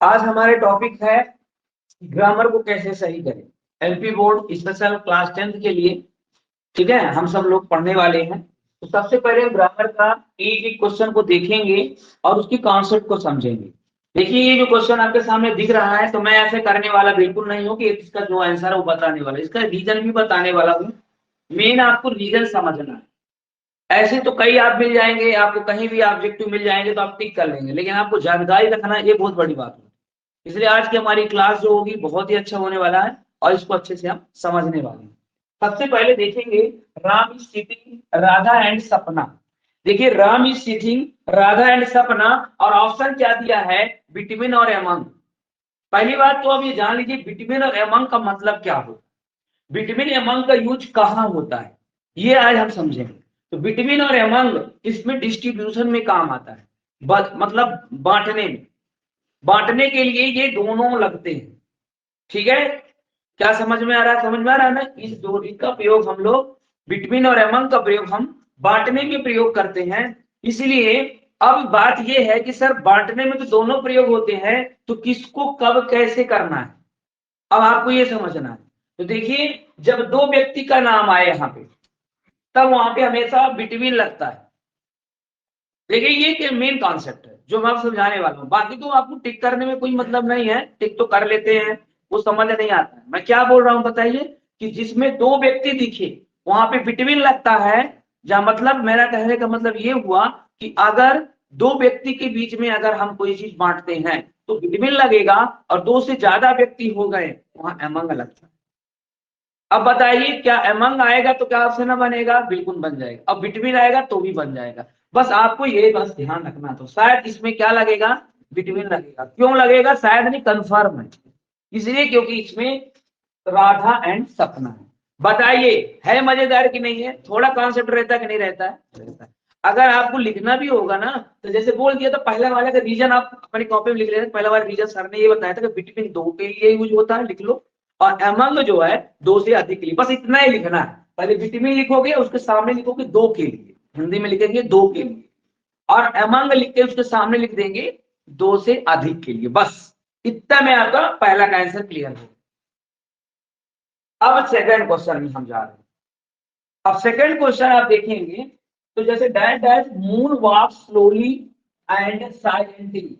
आज हमारे टॉपिक है ग्रामर को कैसे सही करें। LP board special class 10th के लिए, ठीक है, हम सब लोग पढ़ने वाले हैं। तो सबसे पहले ग्रामर का एक एक क्वेश्चन को देखेंगे और उसकी कॉन्सेप्ट को समझेंगे। देखिए, ये जो क्वेश्चन आपके सामने दिख रहा है, तो मैं ऐसे करने वाला बिल्कुल नहीं हूँ कि इसका जो आंसर है वो बताने वाला, इसका रीजन भी बताने वाला हूँ। मेन आपको रीजन समझना है। ऐसे तो कई आप मिल जाएंगे, आपको कहीं भी ऑब्जेक्टिव मिल जाएंगे तो आप टिक कर लेंगे, लेकिन आपको जानकारी रखना ये बहुत बड़ी बात है। इसलिए आज की हमारी क्लास जो होगी बहुत ही अच्छा होने वाला है और इसको अच्छे से हम समझने वाले हैं। सबसे पहले देखेंगे Ram is sitting Radha and सपना। देखिए, Ram is sitting Radha and सपना, और ऑप्शन क्या दिया है, बिटवीन और एमंग। पहली बात तो अब ये जान लीजिए बिटवीन और एमंग का मतलब क्या हो। बिटवीन एमंग का यूज कहाँ होता है, ये आज हम समझेंगे। तो बिटवीन और एमंग इसमें डिस्ट्रीब्यूशन में काम आता है, मतलब बांटने के लिए ये दोनों लगते हैं। ठीक है, क्या समझ में आ रहा है? समझ में आ रहा है ना? इस दो इनका प्रयोग हम लोग, बिटवीन और एमंग का प्रयोग हम बांटने में प्रयोग करते हैं। इसलिए अब बात यह है कि सर बांटने में तो दोनों प्रयोग होते हैं, तो किसको कब कैसे करना है, अब आपको ये समझना है। तो देखिए, जब दो व्यक्ति का नाम आए यहाँ पे, तब वहां पे हमेशा बिटवीन लगता है। देखिए, ये मेन कॉन्सेप्ट है जो मैं आपको समझाने वाला हूँ। बाकी तो आपको टिक करने में कोई मतलब नहीं है, टिक तो कर लेते हैं, वो समझ नहीं आता है। मैं क्या बोल रहा हूँ बताइए, कि जिसमें दो व्यक्ति दिखे वहां पे बिटवीन लगता है। जहां मतलब मेरा कहने का मतलब ये हुआ कि अगर दो व्यक्ति के बीच में अगर हम कोई चीज बांटते हैं तो बिटवीन लगेगा, और दो से ज्यादा व्यक्ति हो गए वहां एमंग लगता है। अब बताइए, क्या एमंग आएगा तो क्या ऑप्शन बनेगा? बिल्कुल बन जाएगा। अब बिटवीन आएगा तो भी बन जाएगा। बस आपको ये बस ध्यान रखना, तो शायद इसमें क्या लगेगा, बिटवीन लगेगा। क्यों लगेगा? शायद नहीं, कंफर्म है। इसलिए क्योंकि इसमें राधा एंड सपना है। बताइए, है मजेदार कि नहीं है? थोड़ा कॉन्सेप्ट रहता है कि नहीं रहता है? रहता है। अगर आपको लिखना भी होगा ना, तो जैसे बोल दिया तो पहले वाले का रीजन आप अपनी कॉपी में लिख लेते। पहला वाला रीजन सर ने ये बताया था कि बिटवीन दो के लिए यूज होता है, लिख लो। और एमंग जो है दो से अधिक के लिए, बस इतना ही लिखना है। पहले बिटवीन लिखोगे, उसके सामने लिखोगे दो के लिए, हिंदी में लिखेंगे दो के लिए, और एमंग लिख के उसके सामने लिख देंगे दो से अधिक के लिए। बस इतना में आपका पहला का आंसर क्लियर हो। अब सेकंड क्वेश्चन में हम जा रहे हैं। अब सेकंड क्वेश्चन आप देखेंगे, तो जैसे dash dash moon walk slowly and silently.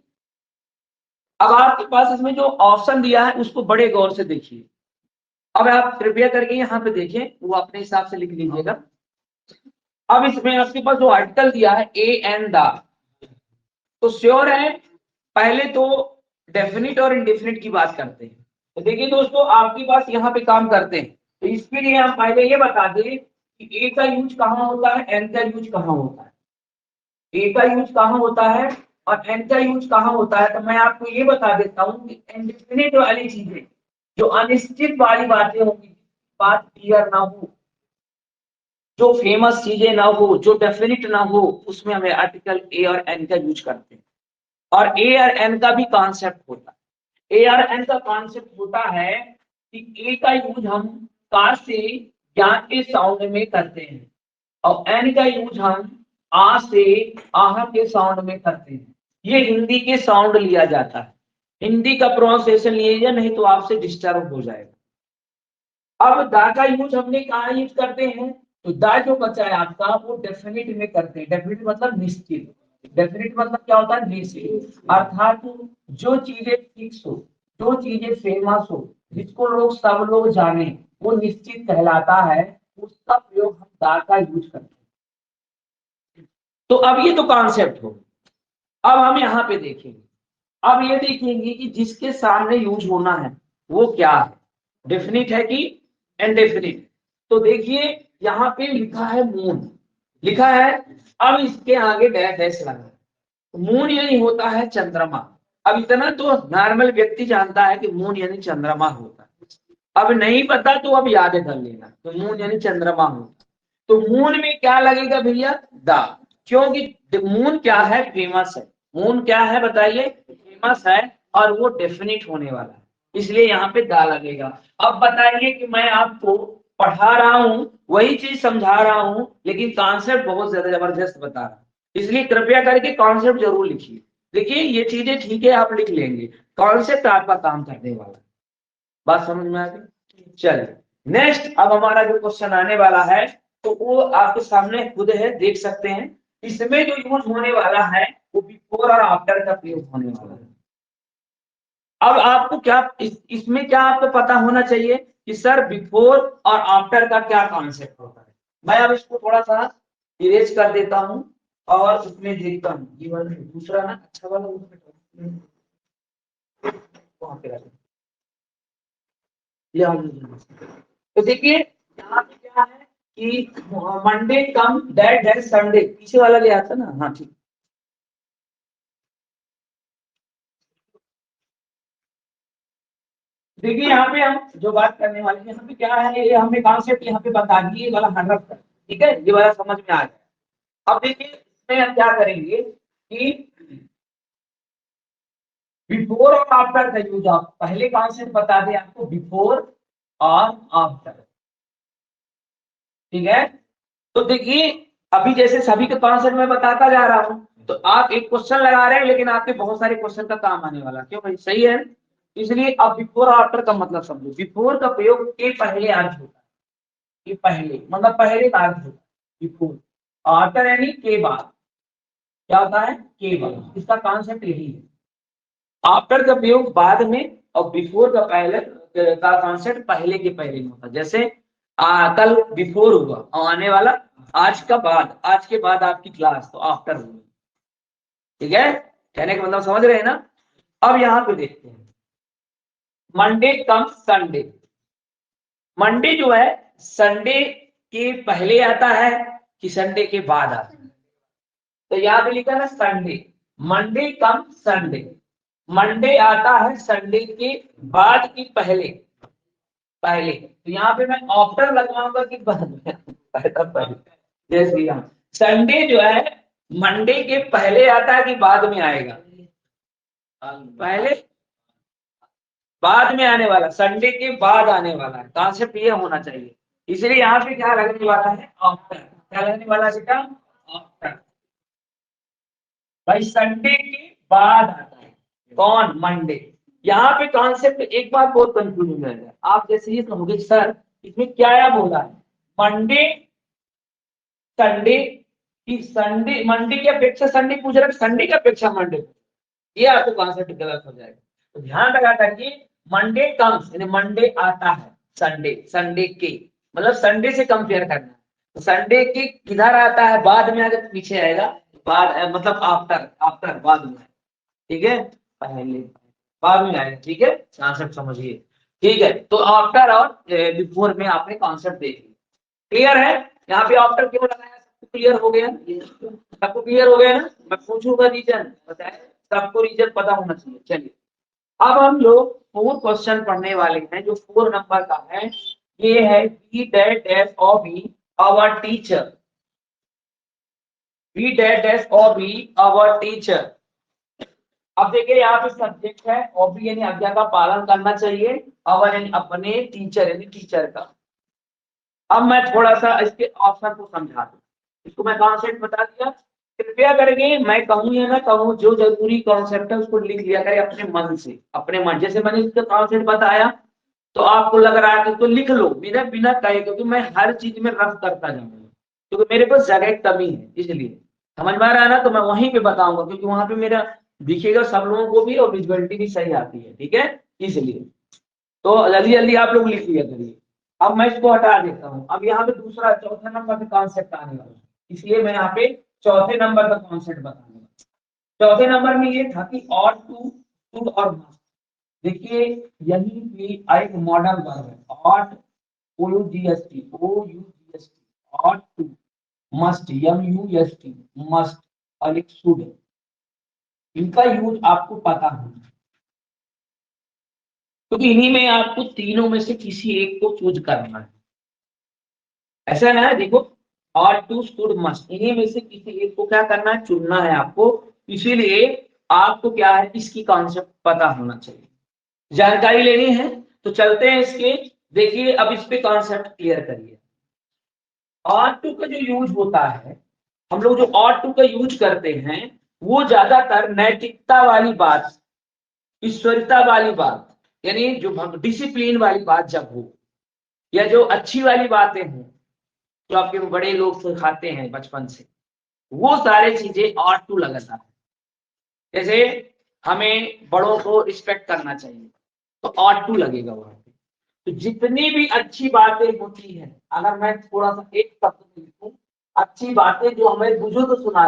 अब आपके पास इसमें जो ऑप्शन दिया है उसको बड़े गौर से देखिए। अब आप कृपया करके यहाँ पे देखें, वो अपने हिसाब से लिख लीजिएगा। अब इसमें आपके पास जो आर्टिकल दिया है ए एंड द, तो श्योर है। पहले तो डेफिनिट और इंडेफिनिट की बात करते हैं। तो देखिए दोस्तों, आपके पास यहाँ पे काम करते हैं, तो इसके लिए हम पहले ये बता दें कि ए का यूज कहाँ होता है, एन का यूज कहाँ होता है। ए का यूज कहाँ होता है और एन का यूज कहाँ होता है, तो मैं आपको ये बता देता हूँ कि इंडेफिनिट वाली चीजें, जो अनिश्चित वाली बातें होंगी, बात क्लियर ना हो, जो फेमस चीजें ना हो, जो डेफिनिट ना हो, उसमें हमें आर्टिकल ए और एन का यूज करते हैं। और ए और एन का भी कॉन्सेप्ट होता है। ए और एन का कॉन्सेप्ट होता है कि ए का यूज हम का से या के साउंड में करते हैं, और एन का यूज हम आ से आह के साउंड में करते हैं। ये हिंदी के साउंड लिया जाता है, हिंदी का प्रोनाउंसिएशन लीजिए, नहीं तो आपसे डिस्टर्ब हो जाएगा। अब दा का यूज हमने कहा यूज करते हैं, तो दा जो बचा है आपका वो डेफिनेट में करते हैं। डेफिनेट मतलब निश्चित, डेफिनेट मतलब क्या होता है, निश्चित। अर्थात जो चीजें फिक्स हो, जो चीजें फेमस हो, जिसको लोग सब लोग जाने, वो निश्चित कहलाता है। उसका प्रयोग हम दा का यूज करते हैं। तो अब ये तो कॉन्सेप्ट हो। अब हम यहाँ पे देखेंगे, अब ये देखेंगे कि जिसके सामने यूज होना है वो क्या है, डेफिनिट है कि इनडेफिनिट। तो देखिए, यहाँ पे लिखा है मून, लिखा है। अब इसके आगे डैश डैश लगा, मून यानी होता है चंद्रमा। अब इतना तो नॉर्मल व्यक्ति जानता है कि मून यानी चंद्रमा होता है। अब नहीं पता तो अब याद कर लेना, तो मून यानी चंद्रमा होता। तो मून में क्या लगेगा भैया, दा, क्योंकि मून क्या है, फेमस है। मून क्या है बताइए, फेमस है, और वो डेफिनिट होने वाला है, इसलिए यहाँ पे दा लगेगा। अब बताइए कि मैं आपको पढ़ा रहा हूं, वही चीज समझा रहा हूं, लेकिन कॉन्सेप्ट बहुत ज्यादा जबरदस्त बता रहा हूं, इसलिए कृपया करके कॉन्सेप्ट जरूर लिखिए। देखिए, ये चीजें ठीक है आप लिख लेंगे, कॉन्सेप्ट आपका काम करने वाला है। बात समझ में आ गई? चलिए नेक्स्ट, अब हमारा जो क्वेश्चन आने वाला है तो वो आपके सामने खुद है, देख सकते हैं। इसमें जो यूज होने वाला है वो बिफोर और आफ्टर का प्रयोग होने वाला है। अब आपको क्या इसमें क्या आपको पता होना चाहिए कि सर बिफोर और आफ्टर का क्या कॉन्सेप्ट होता है। मैं अब इसको थोड़ा सा इरेज कर देता हूं और उसमें देखता हूँ ये वाला दूसरा ना अच्छा वाला उसमें वहां पे तो देखिए यहाँ पे क्या है कि मंडे कम दैट है संडे, पीछे वाला ले आता ना। हाँ ठीक, देखिए यहाँ पे हम जो बात करने वाले हैं यहाँ पे क्या है, ये हमें कॉन्सेप्ट यहाँ पे बता दिए, ये वाला 100%, ठीक है, ये वाला समझ में आ गया। अब देखिए इसमें हम क्या करेंगे कि बिफोर और आफ्टर का यूज आप पहले कॉन्सेप्ट बता दें आपको, बिफोर और आफ्टर, ठीक है। तो देखिए अभी जैसे सभी के कॉन्सेप्ट में बताता जा रहा हूं तो आप एक क्वेश्चन लगा रहे हैं लेकिन आपके बहुत सारे क्वेश्चन का काम आने वाला, क्यों भाई, सही है। इसलिए अब बिफोर और आफ्टर का मतलब समझो। बिफोर का प्रयोग के पहले अर्थ होता है, के पहले मतलब पहले का अर्थ होता है बिफोर, आफ्टर यानी के बाद, क्या होता है, के बाद, इसका कॉन्सेप्ट यही है। आफ्टर का प्रयोग बाद में और बिफोर का पहले का कॉन्सेप्ट पहले के पहले में होता है। जैसे कल बिफोर हुआ और आने वाला आज का बाद, आज के बाद आपकी क्लास तो आफ्टर हुई, ठीक है, कहने का मतलब समझ रहे हैं ना। अब यहाँ पे देखते हैं मंडे कम संडे। मंडे जो है संडे के पहले आता है कि संडे के बाद आता है, तो यहाँ पे लिखा है संडे, मंडे कम संडे, मंडे आता है संडे के बाद की पहले, पहले, तो यहाँ पे मैं आफ्टर लगाऊंगा कि बाद में, पहले, जय श्री राम। संडे जो है मंडे के पहले आता है कि बाद में आएगा, पहले, बाद में आने वाला, संडे के बाद आने वाला है, कॉन्सेप्ट ये होना चाहिए। इसलिए यहाँ पे क्या लगने वाला है, आफ्टर, क्या लगने वाला है बेटा, आफ्टर, भाई संडे के बाद आता है कौन, मंडे। यहाँ पे कॉन्सेप्ट एक बात बहुत कंफ्यूजिंग है, आप जैसे ये कहोगे सर इसमें क्या बोला है, मंडे संडे की, संडे मंडे की अपेक्षा संडे पूछ रहा है, संडे की अपेक्षा मंडे, ये आपको कॉन्सेप्ट गलत हो जाएगा। तो ध्यान लगा था कि मंडे कम्स यानी मंडे आता है, संडे, संडे के मतलब संडे से कंपेयर करना, तो संडे के किधर आता है, बाद में आगे पीछे आएगा, बाद मतलब आफ्टर, आफ्टर बाद में, ठीक है, पहले बाद में आएगा, ठीक है, कॉन्सेप्ट समझिए, ठीक है। तो आफ्टर और बिफोर में आपने कॉन्सेप्ट देख लिया, क्लियर है। यहाँ पे आफ्टर क्यों लगाया, सबको क्लियर हो गया, सबको क्लियर हो गया ना, मैं पूछूंगा रीजन, बताए, सबको रीजन पता होना चाहिए। चलिए अब हम लोग 4 क्वेश्चन पढ़ने वाले हैं जो 4 नंबर का है, ये है बी डैश डैश और be our teacher, be dash dash और बी आवर टीचर। अब देखिए यहाँ पे सब्जेक्ट है ऑबी यानी आज्ञा का पालन करना चाहिए, अवर यानी अपने, टीचर यानी टीचर का। अब मैं थोड़ा सा इसके ऑप्शन को समझा दूं, इसको मैं कॉन्सेप्ट बता दिया, कृपया करके मैं कहूँ या ना कहूँ जो जरूरी कॉन्सेप्ट है उसको लिख लिया करें अपने मन से, अपने मन, जैसे मैंने इसका कॉन्सेप्ट बताया तो आपको लग रहा है कि तो लिख लो बिना बिना कहे, क्योंकि मैं हर चीज में रफ करता जाऊंगा, क्योंकि मेरे पास जगह की कमी है, इसलिए समझ में आ रहा है ना, तो मैं वहीं पे बताऊंगा क्योंकि वहां पे मेरा दिखेगा सब लोगों को भी और विजुअलिटी भी सही आती है, ठीक है, इसलिए तो जल्दी जल्दी आप लोग लिख लिया करिए। अब मैं इसको हटा देता हूँ, अब यहाँ पे दूसरा चौथे नंबर का कॉन्सेप्ट आने वाला है, इसलिए मैं यहाँ पे चौथे नंबर का कॉन्सेप्ट बताऊंगा। चौथे नंबर में ये था कि ऑट टू, शुड और मस्ट। देखिए यही भी एक मॉडर्न वर्ब है, ought, O U G S T, O U G S T, ought to, must, M U S T, must, और एक शुड, इनका यूज आपको पता होना, क्योंकि इन्हीं में आपको तीनों में से किसी एक को चूज करना है, ऐसा ना है, देखो और टू शुड मस्ट, इन्हीं में से किसी एक को क्या करना है, चुनना है आपको, इसीलिए आपको क्या है, इसकी कॉन्सेप्ट पता होना चाहिए, जानकारी लेनी है। तो चलते हैं इसके, देखिए अब इस पे कॉन्सेप्ट क्लियर करिए। और टू का जो यूज होता है, हम लोग जो और टू का यूज करते हैं वो ज्यादातर नैतिकता वाली बात, ईश्वरता वाली बात, यानी जो डिसिप्लिन वाली बात जब हो, या जो अच्छी वाली बातें हो, जो आपके बड़े लोग सिखाते हैं बचपन से, वो सारे चीजें ऑट टू लगाता है। जैसे हमें बड़ों को रिस्पेक्ट करना चाहिए, तो ऑट टू लगेगा वहां पे। तो जितनी भी अच्छी बातें होती हैं, अगर मैं थोड़ा सा एक शब्द लिखूं, अच्छी बातें जो हमें बुजुर्ग सुना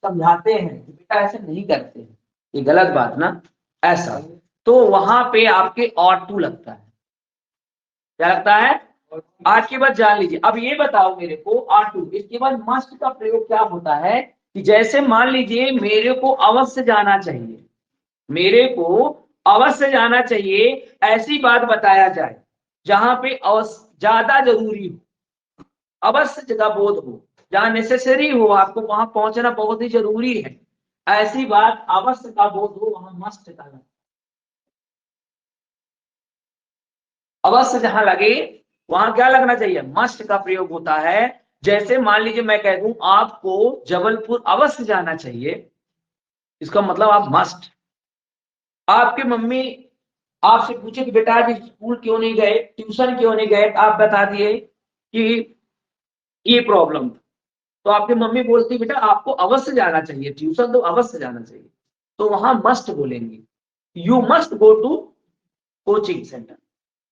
समझाते हैं कि बेटा ऐसे नहीं करते हैं, ये गलत बात ना, ऐसा, तो वहां पे आपके ऑट टू लगता है। क्या लगता है? आज के बाद जान लीजिए। अब ये बताओ मेरे को ऑट टू, इसके बाद मस्ट का प्रयोग क्या होता है कि जैसे मान लीजिए मेरे को अवश्य जाना चाहिए, मेरे को अवश्य जाना चाहिए, ऐसी बात बताया जाए जहां पे ज्यादा जरूरी हो, अवश्य जगह बोध हो, जहां नेसेसरी हो, आपको वहां पहुंचना बहुत ही जरूरी है, ऐसी बात अवश्य का बोध हो, वहां मस्ट का लगे। अवश्य जहां लगे वहां क्या लगना चाहिए? मस्ट का प्रयोग होता है। जैसे मान लीजिए मैं कह दूं आपको जबलपुर अवश्य जाना चाहिए, इसका मतलब आप मस्ट। आपकी मम्मी आपसे पूछे कि बेटा आज स्कूल क्यों नहीं गए, ट्यूशन क्यों नहीं गए, आप बता दिए कि ये प्रॉब्लम, तो आपकी मम्मी बोलती बेटा आपको अवश्य जाना चाहिए ट्यूशन, तो अवश्य जाना चाहिए, तो वहां मस्ट बोलेंगे। You must go to coaching centre,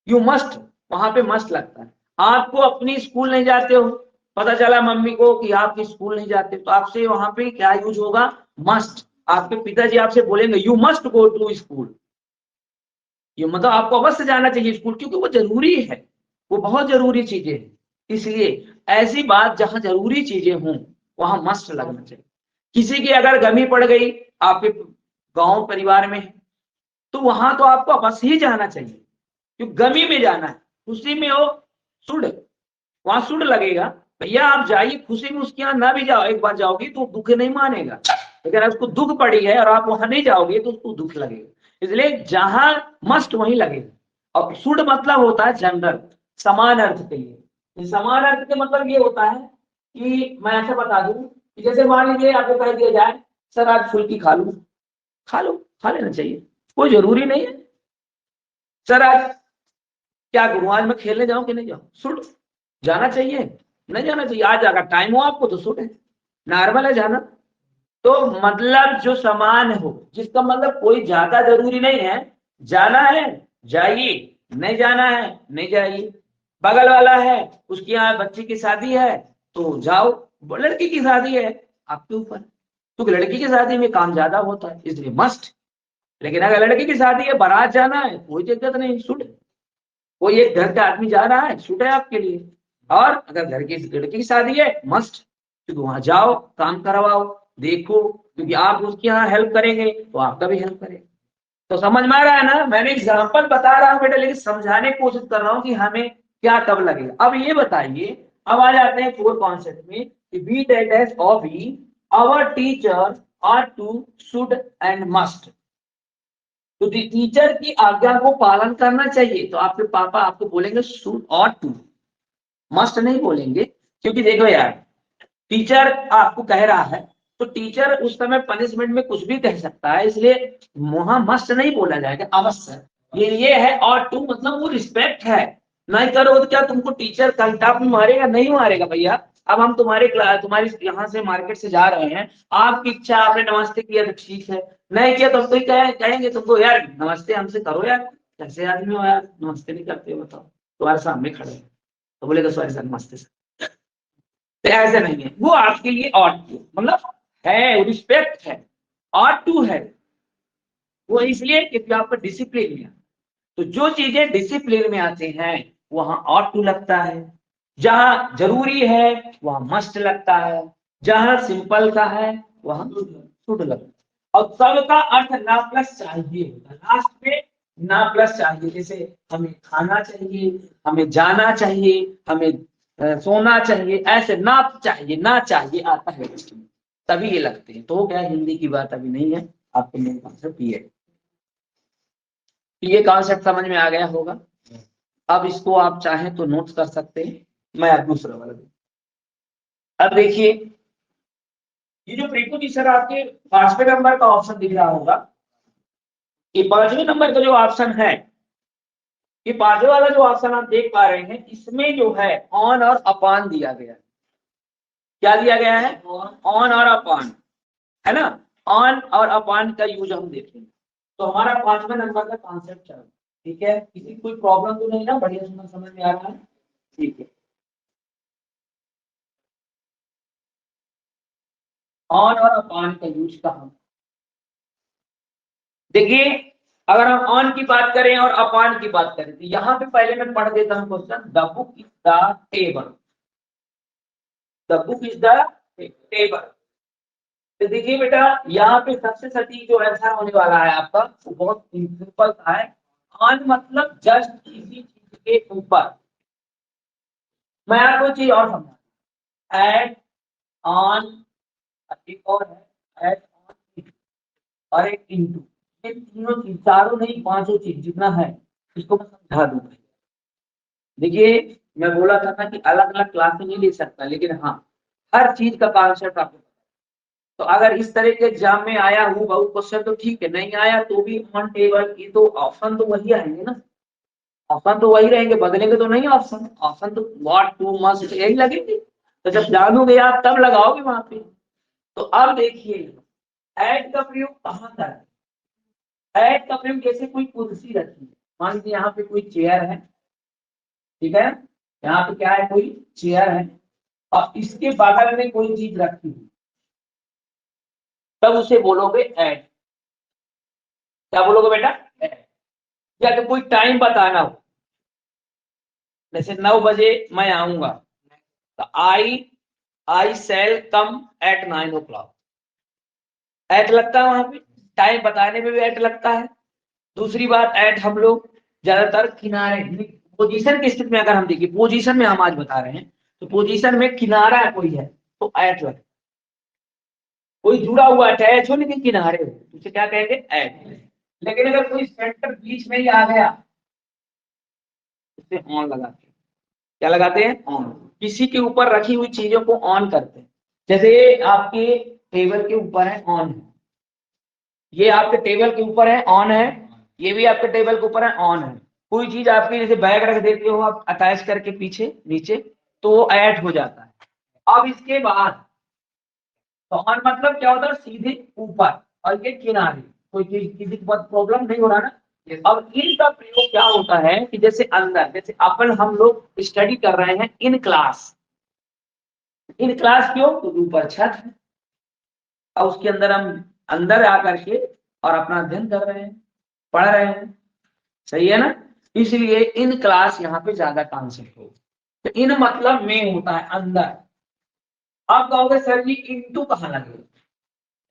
you must, वहां पे मस्ट लगता है। आपको अपनी स्कूल नहीं जाते हो, पता चला मम्मी को कि आप स्कूल नहीं जाते, तो आपसे वहां पे क्या यूज होगा? मस्ट। आपके पिताजी आपसे बोलेंगे you must go to school, ये मतलब आपको अवश्य जाना चाहिए स्कूल, क्योंकि वो जरूरी है, वो बहुत जरूरी चीजें है। इसलिए ऐसी बात जहां जरूरी चीजें हों वहां मस्ट लगना चाहिए। किसी की अगर गमी पड़ गई, आपके गांव परिवार में है, तो वहां तो आपको अवश्य ही जाना चाहिए, क्योंकि गमी में जाना है, खुशी में हो सुड, वहां सुड लगेगा। भैया आप जाइए खुशी में, उसके यहाँ ना भी जाओ, एक बार जाओगी तो दुख नहीं मानेगा, लेकिन अगर उसको दुख पड़ी है और आप वहां नहीं जाओगे तो उसको दुख लगेगा। इसलिए जहां मस्ट वहीं लगेगा। और शुड मतलब होता है जनरल, समान अर्थ के लिए। समान अर्थ के मतलब ये होता है कि मैं ऐसा बता दूं कि जैसे मान लीजिए आपको कह दिया जाए सर आज फुल्की खा लूं, खा लो, खा लेना चाहिए, कोई जरूरी नहीं है। सर आज क्या करूं, आज मैं खेलने जाऊं कि नहीं जाऊं, शुड, जाना चाहिए नहीं जाना चाहिए, आज अगर टाइम हो आपको तो शुड है, नॉर्मल है जाना। तो मतलब जो समान हो, जिसका मतलब कोई ज्यादा जरूरी नहीं है, जाना है जाइए, नहीं जाना है नहीं जाइए। बगल वाला है उसकी यहाँ बच्ची की शादी है तो जाओ, लड़की की शादी है आपके ऊपर, क्योंकि लड़की की शादी में काम ज्यादा होता है इसलिए मस्ट। लेकिन अगर लड़की की शादी है, बारात जाना है, कोई दिक्कत नहीं, शुड। कोई एक घर का आदमी जा रहा है, छूट है आपके लिए। और अगर घर की लड़की की शादी है, मस्ट, क्योंकि वहां जाओ, काम करवाओ, देखो, क्योंकि आप उसके यहाँ हेल्प करेंगे तो आपका भी हेल्प करेंगे। तो समझ में आ रहा है ना, मैंने एग्जाम्पल बता रहा हूँ बेटा, लेकिन समझाने की कोशिश कर रहा हूँ कि हमें क्या कब लगेगा। अब ये बताइए, अब आ जाते हैं फोर कॉन्सेप्ट में कि be that as of be our teacher are to should and must. तो टीचर की आज्ञा को पालन करना चाहिए, तो आपके पापा आपको बोलेंगे शुड और टू, मस्ट नहीं बोलेंगे। क्योंकि देखो यार, टीचर आपको कह रहा है तो टीचर उस समय पनिशमेंट में कुछ भी कह सकता है, इसलिए वहां मस्ट नहीं बोला जाएगा, अवश्य। ये है और टू, मतलब वो रिस्पेक्ट है। नहीं करो तो क्या तुमको टीचर कंटाप में मारेगा? नहीं मारेगा भैया। अब हम तुम्हारी यहाँ से मार्केट से जा रहे हैं, आपकी इच्छा, आपने नमस्ते किया तो ठीक है, नहीं किया तो हम तो कहेंगे तुमको यार नमस्ते हमसे करो यार, कैसे आदमी हो यार, नमस्ते नहीं करते हो, बताओ तुम्हारे सामने खड़े हैं। तो बोलेगा सॉरी सर, नमस्ते सर। तो ऐसे नहीं है, वो आपके लिए ऑट टू मतलब है, रिस्पेक्ट है, ऑट टू है। वो इसलिए क्योंकि आपका डिसिप्लिन में, तो जो चीजें डिसिप्लिन में आते हैं वहां ऑट टू लगता है, जहां जरूरी है वहां मस्ट लगता है, जहां सिंपल का है वहां शुड लगता है। और सबका अर्थ ना प्लस चाहिए होता है, लास्ट में ना प्लस चाहिए। जैसे हमें खाना चाहिए, हमें जाना चाहिए, हमें सोना चाहिए, ऐसे ना चाहिए, ना चाहिए आता है इसमें, तभी ये लगते हैं। तो क्या हिंदी की बात अभी नहीं है, आपको मेन कॉन्सेप्ट ये है। ये कॉन्सेप्ट समझ में आ गया होगा। अब इसको आप चाहें तो नोट कर सकते हैं, मैं अब दूसरा वाला दूं। अब देखिए, ये जो प्रीपोजिशन आपके 5वें नंबर का ऑप्शन दिख रहा होगा, ये 5वें नंबर का जो ऑप्शन है, ये 5वें वाला जो ऑप्शन आप देख पा रहे हैं, इसमें जो है ऑन और अपान दिया गया है। क्या दिया गया है? ऑन और अपान, है ना। ऑन और अपान का यूज हम देखेंगे। तो हमारा 5वें नंबर का कॉन्सेप्ट चल रहा है। ठीक है, किसी कोई प्रॉब्लम तो नहीं ना? बढ़िया समझ में आ रहा है? ठीक है। ऑन और अपान का यूज कहाँ? देखिए, अगर हम ऑन की बात करें और अपान की बात करें, तो यहाँ पे पहले मैं पढ़ देता हूँ question. The book is the table, the book is the table. तो देखिए बेटा, यहाँ पे सबसे सटीक जो आंसर होने वाला है आपका, वो बहुत सिंपल सा है। ऑन मतलब जस्ट किसी चीज के ऊपर। मैं आपको चीज और समझा, एट, ऑन, एक और है एट, ऑन और एक इनटू। ये तीनों चीज, चारों नहीं पांचों चीज जितना है, इसको मैं समझा दूंगा। देखिए, मैं बोला था ना कि अलग अलग क्लास में नहीं ले सकता, लेकिन हाँ, हर चीज का कॉन्सेप्ट आपको। तो अगर इस तरह के एग्जाम में आया हूँ बहुत क्वेश्चन तो ठीक है, नहीं आया तो भी ऑन टेबल, ये तो ऑप्शन तो वही आएंगे ना, ऑप्शन तो वही रहेंगे, बदलेंगे तो नहीं ऑप्शन। ऑप्शन तो व्हाट, टू, मस्ट यही लगेंगे। तो जब जानोगे आप तब लगाओगे वहां पे। तो अब देखिए, ऐड का प्रयोग कहाँ करें? ऐड का प्रयोग जैसे कोई कुर्सी रखी है, मान लीजिए यहाँ पे कोई चेयर है, ठीक है, यहाँ पे क्या है, कोई चेयर है, और इसके बगल में कोई चीज रखी है, तब उसे बोलोगे ऐड। क्या बोलोगे बेटा? ऐड। या तो कोई टाइम बताना हो, जैसे 9 बजे मैं आऊंगा, तो आई शैल कम एट 9 o'clock। एट लगता है वहां पे, टाइम बताने में भी एट लगता है। दूसरी बात, एट हम लोग ज्यादातर किनारे, पोजीशन की स्थिति में अगर हम देखिए, पोजीशन में हम आज बता रहे हैं, तो पोजीशन में किनारा कोई है तो एट लगता है। कोई जुड़ा हुआ अटैच हो लेकिन किनारे हो, उसे क्या कहेंगे? एट। लेकिन अगर कोई सेंटर बीच में ही आ गया, उसे ऑन लगाते हैं। क्या लगाते हैं? ऑन। किसी के ऊपर रखी हुई चीजों को ऑन करते हैं। जैसे आपके टेबल के ऊपर है, ऑन है, ये आपके टेबल के ऊपर है, ऑन है, ये भी आपके टेबल के ऊपर है, ऑन है। कोई चीज आपकी जैसे बैग रख देते हो आप अटैच करके पीछे नीचे, तो वो ऐड हो जाता है। अब इसके बाद, तो ऑन मतलब क्या होता है? सीधे ऊपर, और ये किनारे। कोई चीज किसी को बहुत प्रॉब्लम नहीं हो रहा ना? अब इनका प्रयोग क्या होता है कि जैसे अंदर, जैसे अपन हम लोग स्टडी कर रहे हैं इन क्लास, इन क्लास क्यों? तो ऊपर छत है, और उसके अंदर हम अंदर आकर के और अपना अध्ययन कर रहे हैं, पढ़ रहे हैं। सही है ना? इसलिए इन क्लास यहाँ पे ज्यादा कॉन्सेप्ट हो। तो इन मतलब में होता है अंदर। आप कहोगे सर जी इंटू कहाँ लगेगा?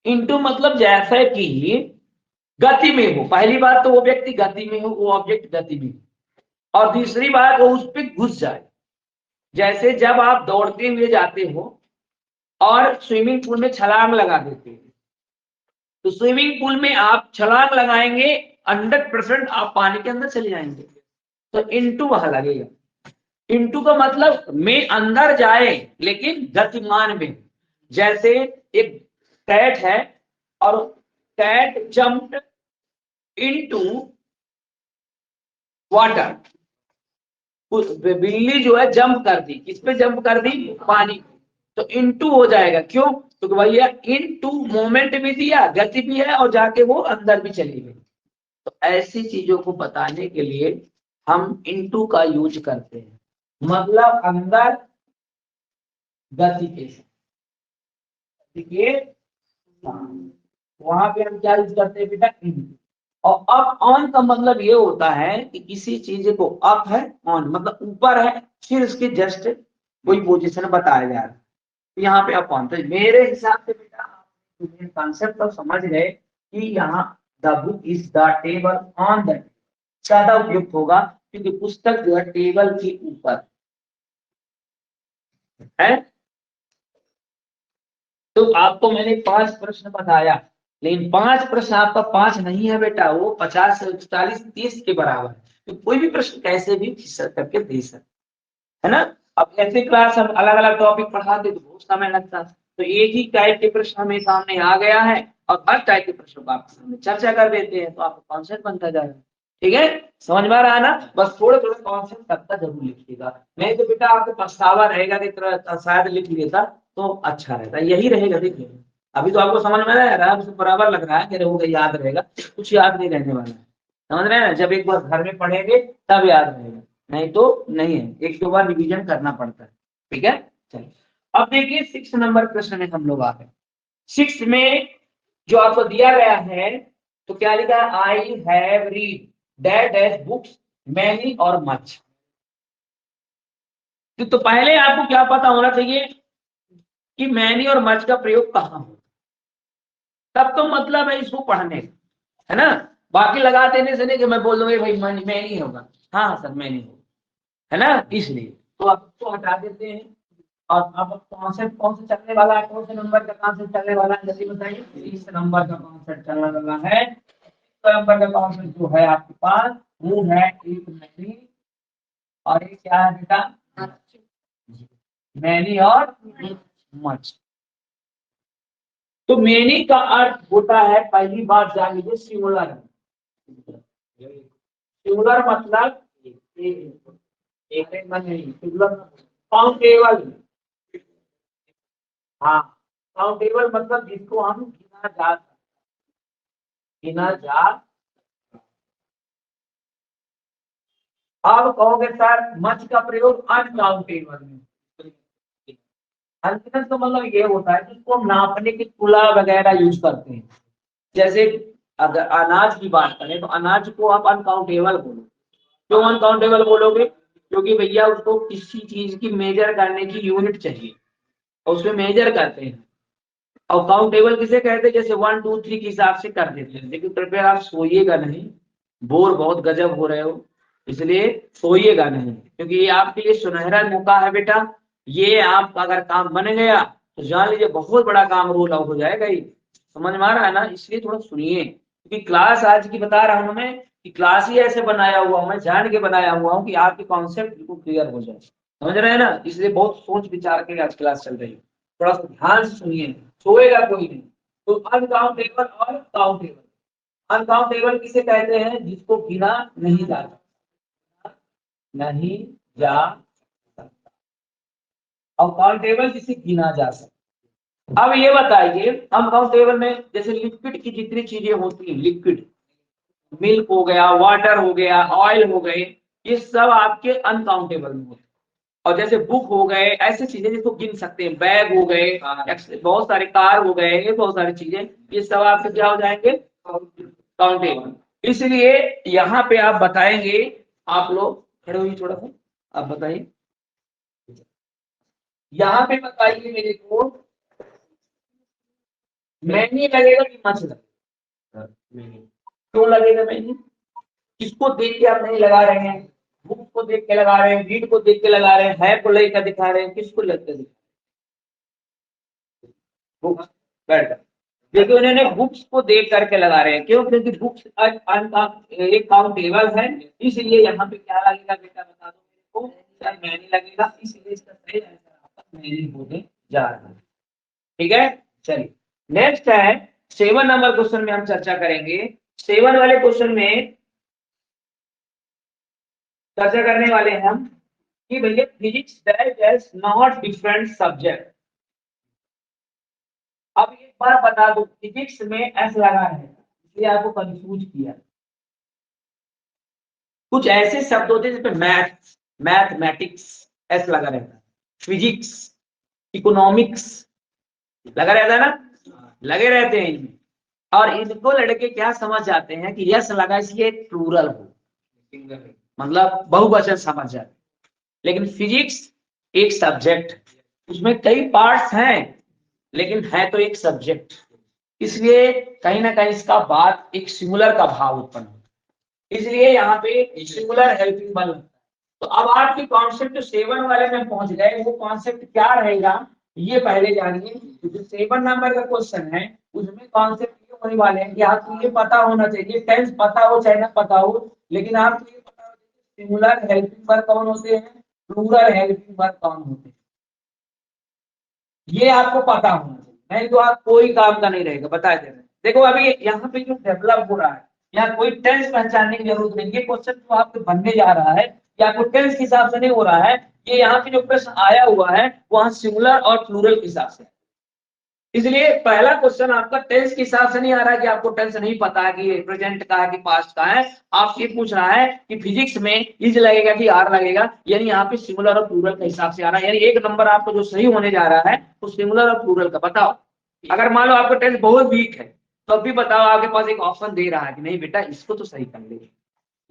इंटू मतलब जैसे कि गति में हो, पहली बात तो वो व्यक्ति गति में हो, वो ऑब्जेक्ट गति में हो, और दूसरी बात वो उस पर घुस जाए। जैसे जब आप दौड़ते हुए जाते हो और स्विमिंग पूल में छलांग लगा देते हो, तो स्विमिंग पूल में आप छलांग लगाएंगे, 100% आप पानी के अंदर चले जाएंगे, तो इंटू वहां लगेगा। इंटू का मतलब में अंदर जाए लेकिन गतिमान में। जैसे एक कैट है और कैट जंप्ड इनटू वाटर, बिल्ली जो है जंप कर दी, किस पे जंप कर दी? पानी। तो इनटू हो जाएगा, क्यों? तो भैया इनटू मोमेंट भी दिया, गति भी है, और जाके वो अंदर भी चली गई। तो ऐसी चीजों को बताने के लिए हम इनटू का यूज करते हैं, मतलब अंदर गति के साथ। देखिए, वहां पे हम क्या यूज करते हैं बेटा? इनटू। और अप ऑन का मतलब ये होता है कि किसी चीज को अप है, ऑन मतलब ऊपर है, फिर उसके जस्ट कोई पोजीशन बताया जा रहा है, तो यहाँ पे अप ऑन। तो मेरे हिसाब से बेटा कॉन्सेप्ट तो समझ गए कि यहाँ the book is the table on the, ज्यादा उपयुक्त होगा, क्योंकि पुस्तक जो है टेबल के ऊपर है। तो आपको मैंने 5 प्रश्न बताया, लेकिन 5 प्रश्न आपका 5 नहीं है बेटा, वो 50 से 40 30 के बराबर है। तो कोई भी प्रश्न कैसे भी खिसक करके दे सकते, है ना? अब ऐसे क्लास हम अलग अलग टॉपिक पढ़ाते तो बहुत समय लगता, तो एक ही टाइप के प्रश्न हमें सामने आ गया है, और हर टाइप के प्रश्नों को आपके सामने चर्चा कर देते हैं, तो आपका कॉन्सेप्ट बनता जा रहा है। ठीक है, समझ में आ रहा है ना? बस थोड़े थोड़े कॉन्सेप्ट तब तक जरूर लिखिएगा, नहीं तो बेटा आपको पछतावा रहेगा कि तरह शायद लिख लेता तो अच्छा रहता, यही रहेगा। देखिए अभी तो आपको समझ में आ रहा है, बराबर लग रहा है कि रहेगा, याद रहेगा, कुछ याद नहीं रहने वाला है, समझ रहे हैं ना? जब एक बार घर में पढ़ेंगे तब याद रहेगा, नहीं तो नहीं है, एक दो बार रिवीजन करना पड़ता है। ठीक है, चलिए अब देखिए 6 नंबर प्रश्न में हम लोग आ गए। 6 में जो आपको दिया गया है, तो क्या लिखा है? I have read that dash books many और मच। तो पहले आपको क्या पता होना चाहिए कि मैनी और मच का प्रयोग कहां हो, तब तो मतलब है इसको पढ़ने का, है ना? बाकी लगा देने से नहीं कि मैं बोल दूंगा भाई मैनी होगा, हाँ सर मैनी होगा, है ना? इसलिए तो आप इसको हटा देते हैं। और अब कौन से चलने वाला है, कौन से नंबर का कॉन्सेप्ट चलने वाला है, जल्दी बताइए। इस नंबर का कॉन्सेप्ट चलने वाला है। नंबर का कॉन्सेप्ट जो है आपके पास वो है एक मैनी और एक क्या है बेटा? मैनी और मच। तो मैनी का अर्थ होता है, पहली बात जान लीजिए, सिंगुलर। सिंगुलर मतलब एक सिंगुलर काउंटेबल। हाँ, काउंटेबल मतलब जिसको हम गिना जा सकते, गिना जा। अब कहोगे सर मच का प्रयोग अनकाउंटेबल में। अनगिनत तो मतलब ये होता है जिसको हम नापने की तुला वगैरह यूज करते हैं। जैसे अगर अनाज की बात करें तो अनाज को आप अनकाउंटेबल बोलो। क्यों अनकाउंटेबल बोलोगे? क्योंकि भैया उसको किसी चीज की मेजर करने की यूनिट चाहिए और उसमें मेजर करते हैं। और काउंटेबल किसे कहते हैं? जैसे 1 2 3 के हिसाब से कर देते हैं। लेकिन कृपया आप सोइएगा नहीं, बोर बहुत गजब हो रहे हो, इसलिए सोइएगा नहीं, क्योंकि ये आपके लिए सुनहरा मौका है बेटा। ये आपका अगर काम बन गया तो जान लीजिए बहुत बड़ा काम रोल आउट हो जाएगा ही। समझ में आ रहा है ना? इसलिए थोड़ा सुनिए, क्योंकि क्लास आज की बता रहा हूं मैं कि क्लास ही ऐसे बनाया हुआ हूं, मैं जान के बनाया हुआ हूँ कि आपके कॉन्सेप्ट बिल्कुल क्लियर हो जाए। समझ रहे हैं ना? इसलिए बहुत सोच विचार के आज क्लास चल रही है, थोड़ा सा ध्यान से सुनिए, सोएगा कोई नहीं। तो अनकाउंटेबल और काउंटेबल। अनकाउंटेबल किसे कहते हैं? जिसको गिना नहीं जा सकता, नहीं जा सकता। और काउंटेबल जिसे गिना जा सकता। अब ये बताइए अनकाउंटेबल में जैसे लिक्विड की जितनी चीजें होती हैं, लिक्विड मिल्क हो गया, वाटर हो गया, ऑयल हो गए, ये सब आपके अनकाउंटेबल में होते हैं। और जैसे बुक हो गए, ऐसे चीजें जिसको गिन सकते हैं, बैग हो गए, बहुत सारे कार हो गए, बहुत सारी चीजें, ये सब आपके क्या हो जाएंगे? काउंटेबल। इसलिए यहाँ पे आप बताएंगे, आप लोग खड़े होइए थोड़ा सा, आप बताइए यहाँ पे बताइए मेरे को, मैनी लगेगा कि मच लगेगा? क्यों लगेगा मैनी? किसको देख के आप नहीं लगा रहे हैं? बुक को देख के लगा रहे हैं, रीड को देख के लगा रहे हैं, है को लेकर दिखा रहे हैं, किसको लेकर दिखा? बुक्स। बैठ, क्योंकि उन्होंने बुक्स को देख करके लगा रहे हैं। क्यों? क्योंकि बुक्स एक काउंटेबल है, इसलिए यहाँ पे क्या लगेगा बेटा बता दो मेरे को? सर मैनी लगेगा, इसलिए इसका सही आंसर आपका मैनी होने जा रहा है। ठीक है, चलिए नेक्स्ट है 7 नंबर क्वेश्चन में हम चर्चा करेंगे। 7 वाले क्वेश्चन में चर्चा करने वाले हैं हम कि भैया physics that is not different subject. अब एक बार बता दो, फिजिक्स में एस लगा है इसलिए आपको कंफ्यूज किया। कुछ ऐसे शब्द होते हैं जिसपे मैथ, मैथमेटिक्स एस लगा रहता है, फिजिक्स, इकोनॉमिक्स लगा रहता है ना, लगे रहते हैं इनमें। और इनको लड़के क्या समझ जाते हैं कि यस लगा इसलिए प्लूरल हो, मतलब बहुवचन समझ जाते। लेकिन फिजिक्स एक सब्जेक्ट, उसमें कई पार्ट्स हैं, लेकिन है तो एक सब्जेक्ट, इसलिए कहीं ना कहीं इसका बात एक सिंगुलर का भाव उत्पन्न होता है, इसलिए यहाँ पे सिंगुलर हेल्पिंग वर्ब लगता है। तो अब आपके कॉन्सेप्ट 7 वाले में पहुंच गए, वो कॉन्सेप्ट क्या रहेगा ये पहले जानिए। जो 7 नंबर का क्वेश्चन है उसमें कॉन्सेप्ट ये होने वाले हैं कि आपको ये पता होना चाहिए, टेंस पता हो चाहे ना पता हो, लेकिन आपको ये पता हो सिंगुलर हेल्पिंग वर्ब कौन होते हैं, प्लूरल हेल्पिंग वर्ब कौन होते हैं, ये आपको पता होना चाहिए, नहीं तो आप कोई काम का नहीं रहेगा। बता दे रहे हैं, देखो अभी यहाँ पे जो डेवलप हो रहा है, यहाँ कोई टेंस पहचानने की जरूरत नहीं। ये क्वेश्चन जो आपके बनने जा रहा है या कोई टेंस के हिसाब से नहीं हो रहा है, ये यहाँ पे जो प्रश्न आया हुआ है वहां सिंगुलर और प्लूरल के हिसाब से। इसलिए पहला क्वेश्चन आपका टेंस के हिसाब से नहीं आ रहा है कि आपको टेंस नहीं पता है कि प्रेजेंट का है कि पास्ट का है। आपसे ये पूछ रहा है कि फिजिक्स में इज लगेगा कि आर लगेगा, यानी यहाँ पे सिंगुलर और प्लूरल के हिसाब से आ रहा है। यानी एक नंबर आपको जो सही होने जा रहा है वो सिंगुलर और प्लूरल का। बताओ अगर मान लो आपका टेंस बहुत वीक है तो अभी बताओ आपके पास एक ऑप्शन दे रहा है कि नहीं बेटा इसको तो सही कर ले।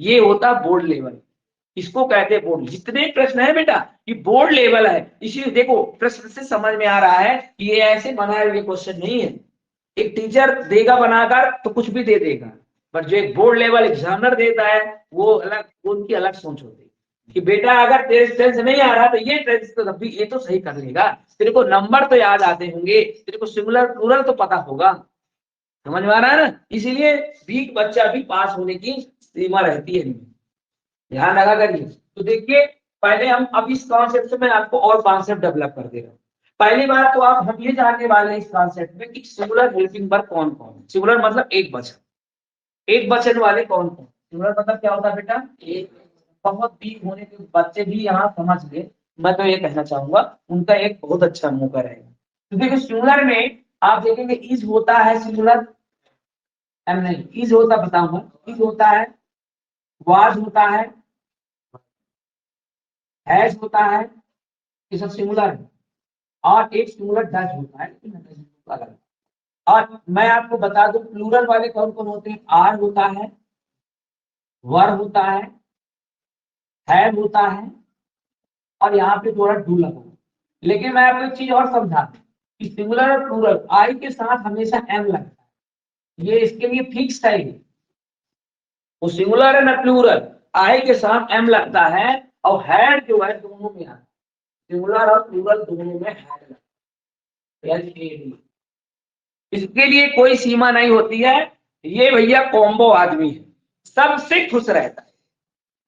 ये होता बोर्ड लेवल, इसको कहते हैं बोर्ड। जितने प्रश्न है बेटा ये बोर्ड लेवल है। इसी देखो प्रश्न से समझ में आ रहा है कि ये ऐसे बनाए हुए क्वेश्चन नहीं है। एक टीचर देगा बनाकर तो कुछ भी दे देगा, पर जो एक बोर्ड लेवल एग्जामिनर देता है वो अलग, उनकी अलग सोच होती है कि बेटा अगर तेरे टेंस नहीं आ रहा तो ये टेंस तो तब भी ये तो सही कर लेगा, तेरे को नंबर तो याद आते होंगे, तेरे को सिंगुलर प्लूरल तो पता होगा। समझ में आ रहा है ना? इसीलिए वीक बच्चा भी पास होने की सीमा रहती है। ध्यान लगा करिए। तो देखिए पहले हम अब इस कॉन्सेप्ट से मैं आपको और कॉन्सेप्ट डेवलप कर दे रहा हूँ। पहली बात तो आप हम ये जानने वाले हैं इस कॉन्सेप्ट में कि सिंगुलर हेल्पिंग वर्ब कौन कौन है। सिंगुलर मतलब एक वचन, एक वचन वाले कौन कौन। सिंगुलर मतलब क्या होता है बेटा? एक। बहुत वीक होने के बच्चे भी यहाँ समझ ले, मैं तो ये कहना चाहूंगा उनका एक बहुत अच्छा मौका रहेगा। तो देखिए सिंगुलर में आप देखेंगे इज होता है सिंगुलर, एम नहीं इज होता, बताऊंगा इज होता है, वाज होता हैज होता है, ये सब सिंगुलर है। और एक सिंगुलर डज होता है, लेकिन अलग। और मैं आपको बता दूं प्लूरल वाले कौन कौन होते हैं। आर होता है, वर होता हैव होता है, और यहाँ पे थोड़ा डू लगा है। लेकिन मैं आपको एक चीज और समझा दूं कि सिंगुलर और प्लूरल आई के साथ हमेशा एम लगता है, ये इसके लिए फिक्स है। वो सिंगुलर है ना प्लूरल, आई के साथ एम लगता है। और हैड जो है दोनों में आता है, सिंगुलर और प्लूरल दोनों में हैड लगता है। इसके लिए कोई सीमा नहीं होती है। ये भैया कॉम्बो आदमी है, सबसे खुश रहता है।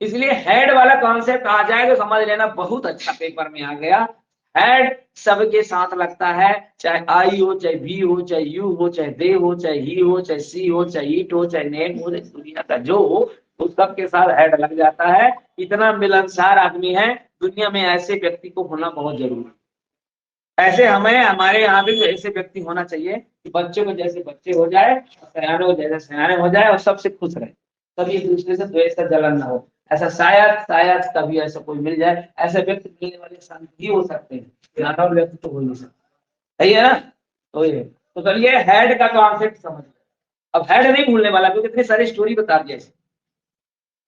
इसलिए हेड वाला कॉन्सेप्ट आ जाए तो समझ लेना बहुत अच्छा पेपर में आ गया। हेड सबके साथ लगता है, चाहे आई हो, चाहे वी हो, चाहे यू हो, चाहे दे हो, चाहे ही हो, चाहे सी हो, चाहे ईट हो, चाहे नेम हो, दुनिया का जो हो उस सबके साथ हेड लग जाता है। इतना मिलनसार आदमी है, दुनिया में ऐसे व्यक्ति को होना बहुत जरूरी है। ऐसे हमें हमारे यहाँ भी ऐसे व्यक्ति होना चाहिए कि बच्चों को जैसे बच्चे हो जाए, सयाने को जैसे सयाने हो जाए और सबसे खुश रहे, कभी एक दूसरे से द्वेष का जलन ना हो। ऐसा शायद शायद कभी ऐसा कोई मिल जाए। ऐसे व्यक्ति मिलने वाले शांत ही हो सकते हैं, ज्यादा व्यक्ति तो हो नहीं सकते। सही है ना? तो ये तो चलिए हेड का कॉन्सेप्ट समझ। अब हेड नहीं भूलने वाला क्योंकि इतनी सारी स्टोरी बता दिया इसे,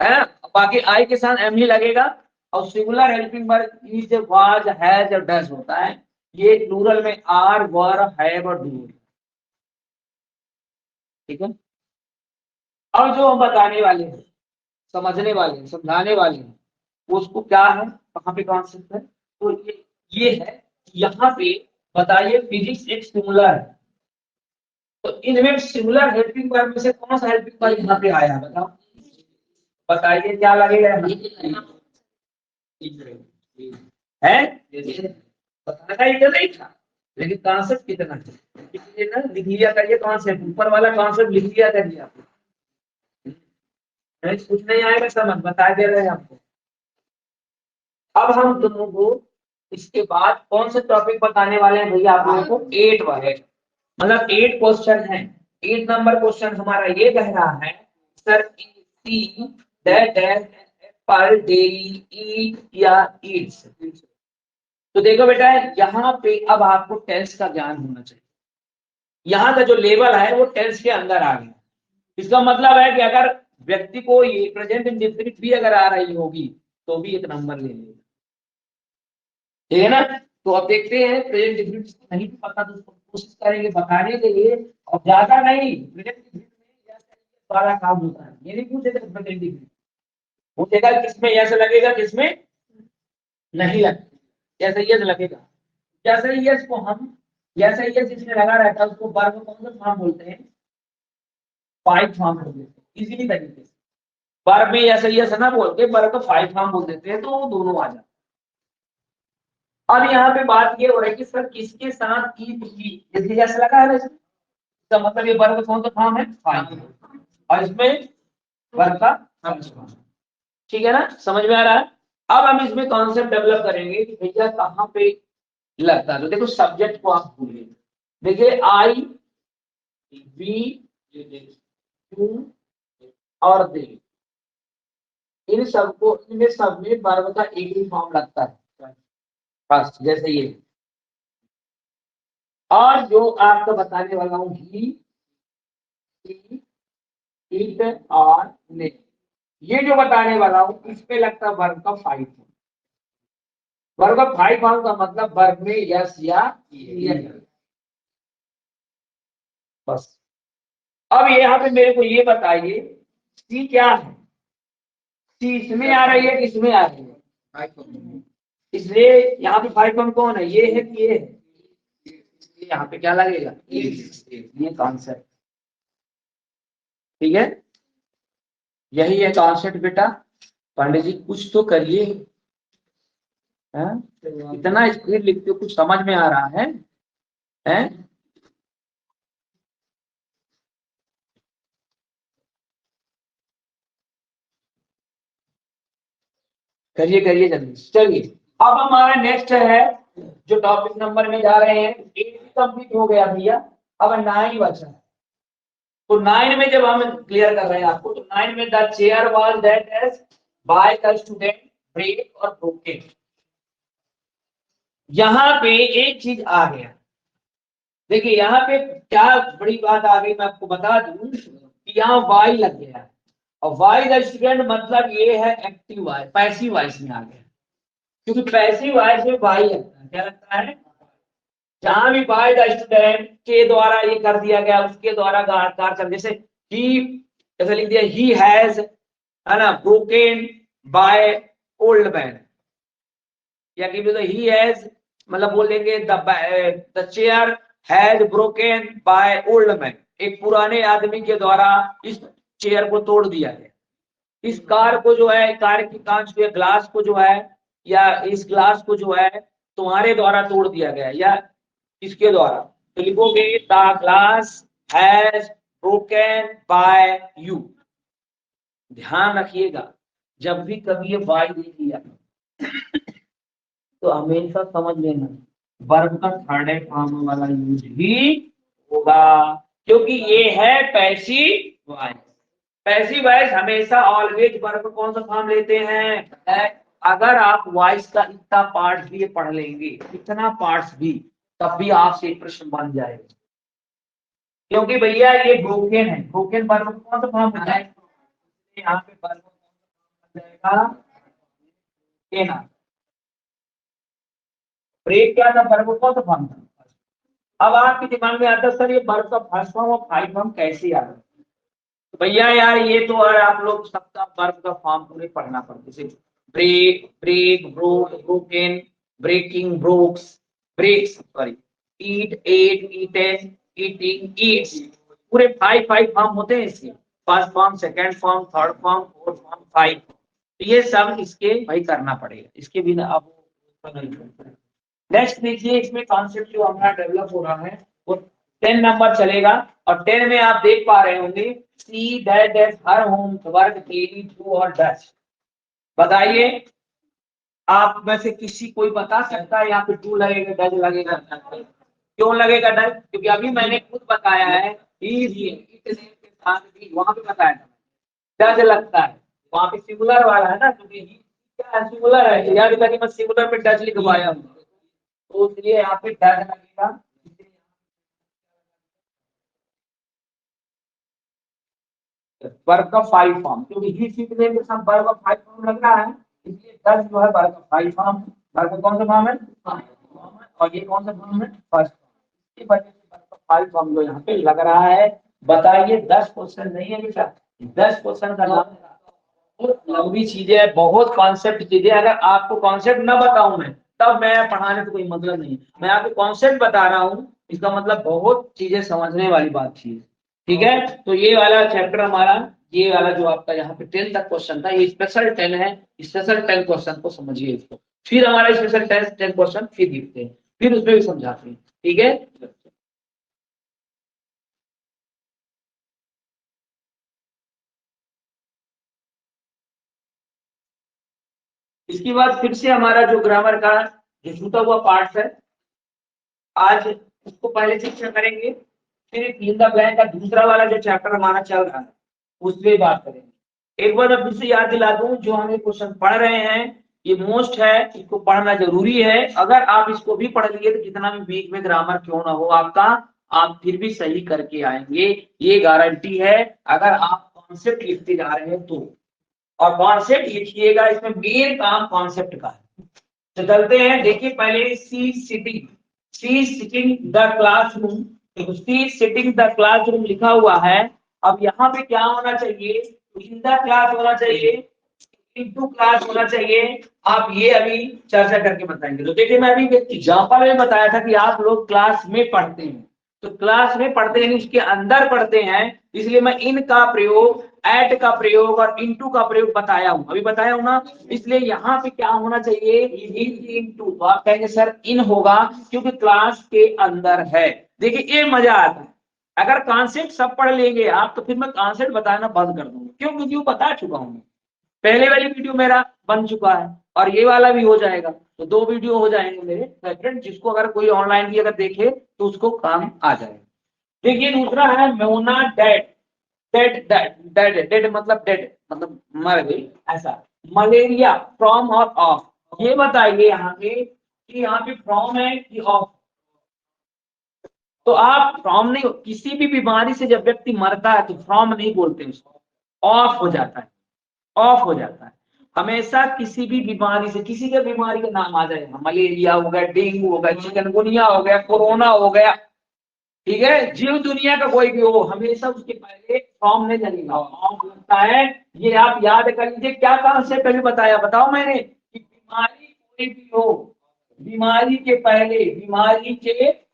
है ना? बाकी आई के साथ एम ही लगेगा। और singular helping verb is, was, has और डज होता है। ये प्लूरल में आर, वर, हैव और डू। ठीक है। अब जो हम बताने वाले हैं, समझने वाले हैं, समझाने वाले हैं, उसको क्या है, कहाँ पे कॉन्सेप्ट है, तो ये है। यहाँ पे बताइए फिजिक्स एक सिंगुलर है, तो इनमें सिंगुलर हेल्पिंग वर्ब में से कौन सा हेल्पिंग वर्ब यहाँ पे आया है बताओ। बताइए क्या लगेगा यहाँ? है बताना का इतना नहीं था, लेकिन कॉन्सेप्ट कितना है इसलिए ना लिख लिया करिए। कॉन्सेप्ट ऊपर वाला कॉन्सेप्ट लिख लिया करिए आप। कुछ नहीं आएगा समझ, बता दे रहे हैं आपको। अब हम दोनों को इसके बाद कौन से टॉपिक बताने वाले हैं भैया आप लोगों को? 8 वाले, मतलब 8 क्वेश्चन है। 8 नंबर क्वेश्चन हमारा ये कह रहा है sir see that apple daily eat या ईट्स। तो देखो बेटा यहाँ पे अब आपको टेंस का ज्ञान होना चाहिए। यहाँ का जो लेवल है वो टेंस के अंदर आ गया। इसका मतलब है कि अगर व्यक्ति को ये प्रेजेंट इंडेफिनिट भी अगर आ रही होगी तो भी एक नंबर ले लेगा। ठीक है ना? तो अब देखते हैं प्रेजेंट इंडेफिनिट नहीं पता तो उसको कोशिश करेंगे बताने के लिए। और ज्यादा नहीं, प्रेजेंट इंडेफिनिट में सारा काम होता है। ये नहीं पूछेगा प्रेजेंट इंडेफिनिट, पूछेगा किसमें यस लगेगा किसमें नहीं लगेगा। जैसे यस लगेगा, जैसे यस को हम जैसे यस इसमें लगा रहता है उसको वर्ब को कौन सा फॉर्म बोलते हैं? फाइव फॉर्म बोल देते हैं इजीली तरीके से। वर्ब में ऐसा यस ना बोल के वर्ब को फाइव फॉर्म बोल देते हैं तो वो दोनों आ जाते हैं। अब यहाँ पे बात ये हो रही है कि सर किसके साथ ईट की, जैसे यस लगा है ना इसका मतलब ये वर्ग कौन सा फॉर्म है, फाइव, और इसमें वर्ग का फर्स्ट फॉर्म। ठीक है ना, समझ में आ रहा है। अब हम इसमें कॉन्सेप्ट डेवलप करेंगे कि भैया कहाँ पे लगता है। तो देखो सब्जेक्ट को आप भूलिए, देखिए आई वी यू और दे, इन सबको, इनमें सब में वर्ब का एक ही फॉर्म लगता है बस, जैसे ये। और जो आपको बताने वाला हूँ ही, इट और ने, ये जो बताने वाला हूँ इस पे लगता है वर्ब का फाइव फॉर्म। वर्ब का फाइव फॉर्म का मतलब वर्ब में यस या बस। अब यहाँ पे मेरे को ये बताइए सी क्या है, सी इसमें आ रही है, किसमें आ रही है, इसलिए यहाँ पे फाइव फॉर्म कौन है, ये है कि ये है, यहाँ पे क्या लगेगा, ये कॉन्सेप्ट। ठीक है, यही है कॉन्सेप्ट बेटा। पांडे जी कुछ तो करिए, इतना स्पीड लिखते हो, कुछ समझ में आ रहा है, हैं? करिए करिए जल्दी। चलिए अब हमारा नेक्स्ट है, जो टॉपिक नंबर में जा रहे हैं, 8 कंप्लीट हो गया भैया, अब 9 बचा है। तो 9 में जब हम क्लियर कर रहे हैं आपको, तो 9 में the chair was that as by the student break और ब्रोकन। यहाँ पे एक चीज आ गया, देखिए यहाँ पे क्या बड़ी बात आ गई, मैं आपको बता दूं कि यहाँ वाई लग गया है, और वाई द स्टूडेंट मतलब ये है एक्टिव वाइस, पैसिव वाइस में आ गया, क्योंकि पैसिव वाइस में वाई लगता है, क्या लगता है, जहां भी बाय द स्टूडेंट के द्वारा ये कर दिया गया, उसके द्वारा कार चल, जैसे ही, जैसे लिख दिया ही हैज, है ना, ब्रोकन बाय ओल्ड मैन, या कि ही हैज मतलब बोल देंगे the chair has broken by old man, एक पुराने आदमी के द्वारा इस चेयर को तोड़ दिया गया। इस कार को जो है, कार की कांच के ग्लास को जो है, या इस ग्लास को जो है तुम्हारे द्वारा तोड़ दिया गया, या किसके द्वारा, तो लिखोगे the glass has broken by you. ध्यान रखिएगा, जब भी कभी ये बाय दे दिया तो हमेशा समझ लेना वर्ब का थर्ड फॉर्म वाला यूज ही होगा, क्योंकि ये है पैसिव वॉइस। पैसिव वॉइस हमेशा ऑलवेज वर्ब कौन सा फॉर्म लेते हैं, अगर आप वॉइस का इतना पार्ट भी पढ़ लेंगे, इतना पार्ट्स भी, तब भी आपसे एक प्रश्न बन जाएगा, क्योंकि भैया ये ब्रोकन है, ब्रोकन वर्ब कौन सा फॉर्म होता है, यहाँ पे वर्ब बन जाएगा केना। ब्रेक क्या था, वर्ब कौन सा फॉर्म था। अब आपके दिमाग में आता है सर ये वर्ब का फर्स्ट फॉर्म और फाइव फॉर्म कैसे आ रहा है, तो भैया यार ये तो और आप लोग सबका वर्ब का फॉर्म पूरे पढ़ना पड़ता है। Break, break, broke, broken, breaking, brokes, breaks, sorry, eat, ate, eaten, eating, eats, पूरे फाइव फाइव फॉर्म होते हैं इसके, first form, second form, third form, fourth form, five. तो ये सब इसके भाई करना पड़ेगा, इसके बिना आप नेक्स्ट देखिए, इसमें कॉन्सेप्ट जो हमारा डेवलप हो रहा है वो 10 नंबर चलेगा, और 10 में आप देख पा रहे होंगे see that that her home work daily do और डज। बताइए आप में से किसी कोई बता सकता है यहाँ पे डू लगेगा डज लगेगा, क्यों लगेगा डज, क्योंकि अभी मैंने खुद बताया है के साथ भी वहां पे बताया था डज लगता है, वहां पे सिंगुलर वाला है ना, क्योंकि क्या है, सिंगुलर है, याद रखिए मैं सिंगुलर पे डज लिखवाया हूँ, तो इसलिए यहाँ पे डज लगेगा। वर्ब का फाइव फॉर्म, क्योंकि ही सीखने के साथ वर्ब का फाइव फॉर्म लग रहा है, इसलिए डज जो है वर्ब का फाइव फॉर्म, वर्ब का कौन सा फॉर्म है, और ये कौन सा फॉर्म है, फर्स्ट फॉर्म। इस वजह से वर्ब का फाइव फॉर्म जो यहाँ पे लग रहा है। बताइए 10 क्वेश्चन नहीं है बेटा, 10 क्वेश्चन का नाम, बहुत लंबी चीजें है, बहुत कॉन्सेप्ट चीजें, अगर आपको कॉन्सेप्ट ना बताऊं मैं तब मैं पढ़ाने से कोई मतलब नहीं, मैं आपको कॉन्सेप्ट बता रहा हूँ, इसका मतलब बहुत चीजें समझने वाली बात थी। ठीक है, तो ये वाला चैप्टर हमारा, ये वाला जो आपका यहाँ पे 10 तक क्वेश्चन था, ये स्पेशल 10 है, स्पेशल 10 क्वेश्चन को समझिए इसको, फिर हमारा स्पेशल 10 क्वेश्चन फिर दिखते हैं, फिर उसमें भी समझाते हैं। ठीक है। इसके बाद फिर से हमारा जो ग्रामर का जो छूटा हुआ पार्ट है, आज उसको पहले शिक्षा करेंगे, फिर फिल इन द ब्लैंक का दूसरा वाला जो चैप्टर हमारा चल रहा है उसमें बात करेंगे। एक बार फिर से याद दिला दूं, जो हम ये क्वेश्चन पढ़ रहे हैं ये मोस्ट है, इसको पढ़ना जरूरी है। अगर आप इसको भी पढ़ लिए तो जितना भी वीक में ग्रामर क्यों ना हो आपका, आप फिर भी सही करके आएंगे, ये गारंटी है, अगर आप कॉन्सेप्ट लिखते जा रहे हैं तो। और कॉन्सेप्ट लिखिएगा, इसमें मेन काम कॉन्सेप्ट का है। तो चलते हैं, देखिए पहले see sitting the classroom, see sitting the classroom लिखा हुआ है। अब यहाँ पे क्या होना चाहिए, इन द क्लास होना चाहिए, इनटू क्लास होना चाहिए। आप ये अभी चर्चा करके बताएंगे। तो देखिए मैं अभी एग्जाम्पल में बताया था कि आप लोग क्लास में पढ़ते हैं, तो क्लास में पढ़ते हैं उसके अंदर पढ़ते हैं, इसलिए मैं इन का प्रयोग, एट का प्रयोग और इनटू का प्रयोग बताया हूं, अभी बताया हूं ना। इसलिए यहाँ पे क्या होना चाहिए, इनटू। तो आप कहेंगे सर इन होगा क्योंकि क्लास के अंदर है। देखिए ये मजा आता है, अगर कॉन्सेप्ट सब पढ़ लेंगे आप तो फिर मैं कॉन्सेप्ट बताना बंद कर दूंगा, क्यों, क्योंकि वो बता चुका हूं। पहले वाली वीडियो मेरा बन चुका है और ये वाला भी हो जाएगा, तो 2 वीडियो हो जाएंगे मेरे फ्रेंड, जिसको अगर कोई ऑनलाइन भी अगर देखे तो उसको काम आ जाएगा। देखिए दूसरा है मोना डेड, डेड मतलब डेड मतलब मर गई, ऐसा। मलेरिया फ्रॉम और ऑफ, ये बताइए यहाँ पे कि यहाँ पे फ्रॉम है कि ऑफ। तो आप फ्रॉम नहीं, किसी भी बीमारी से जब व्यक्ति मरता है तो फ्रॉम नहीं बोलते उसको, ऑफ हो जाता है, ऑफ हो जाता है। हमेशा किसी भी बीमारी से, किसी के बीमारी का नाम आ जाएगा, मलेरिया हो गया, डेंगू हो गया, चिकनगुनिया हो गया, कोरोना हो गया, ठीक है, जीव दुनिया का कोई भी हो, हमेशा उसके पहले फॉर्म नहीं लगेगा, ऑफ लगता है। ये आप याद कर लीजिए। क्या कॉन्सेप्ट अभी बताया, बताओ मैंने कि बीमारी कोई भी हो, बीमारी के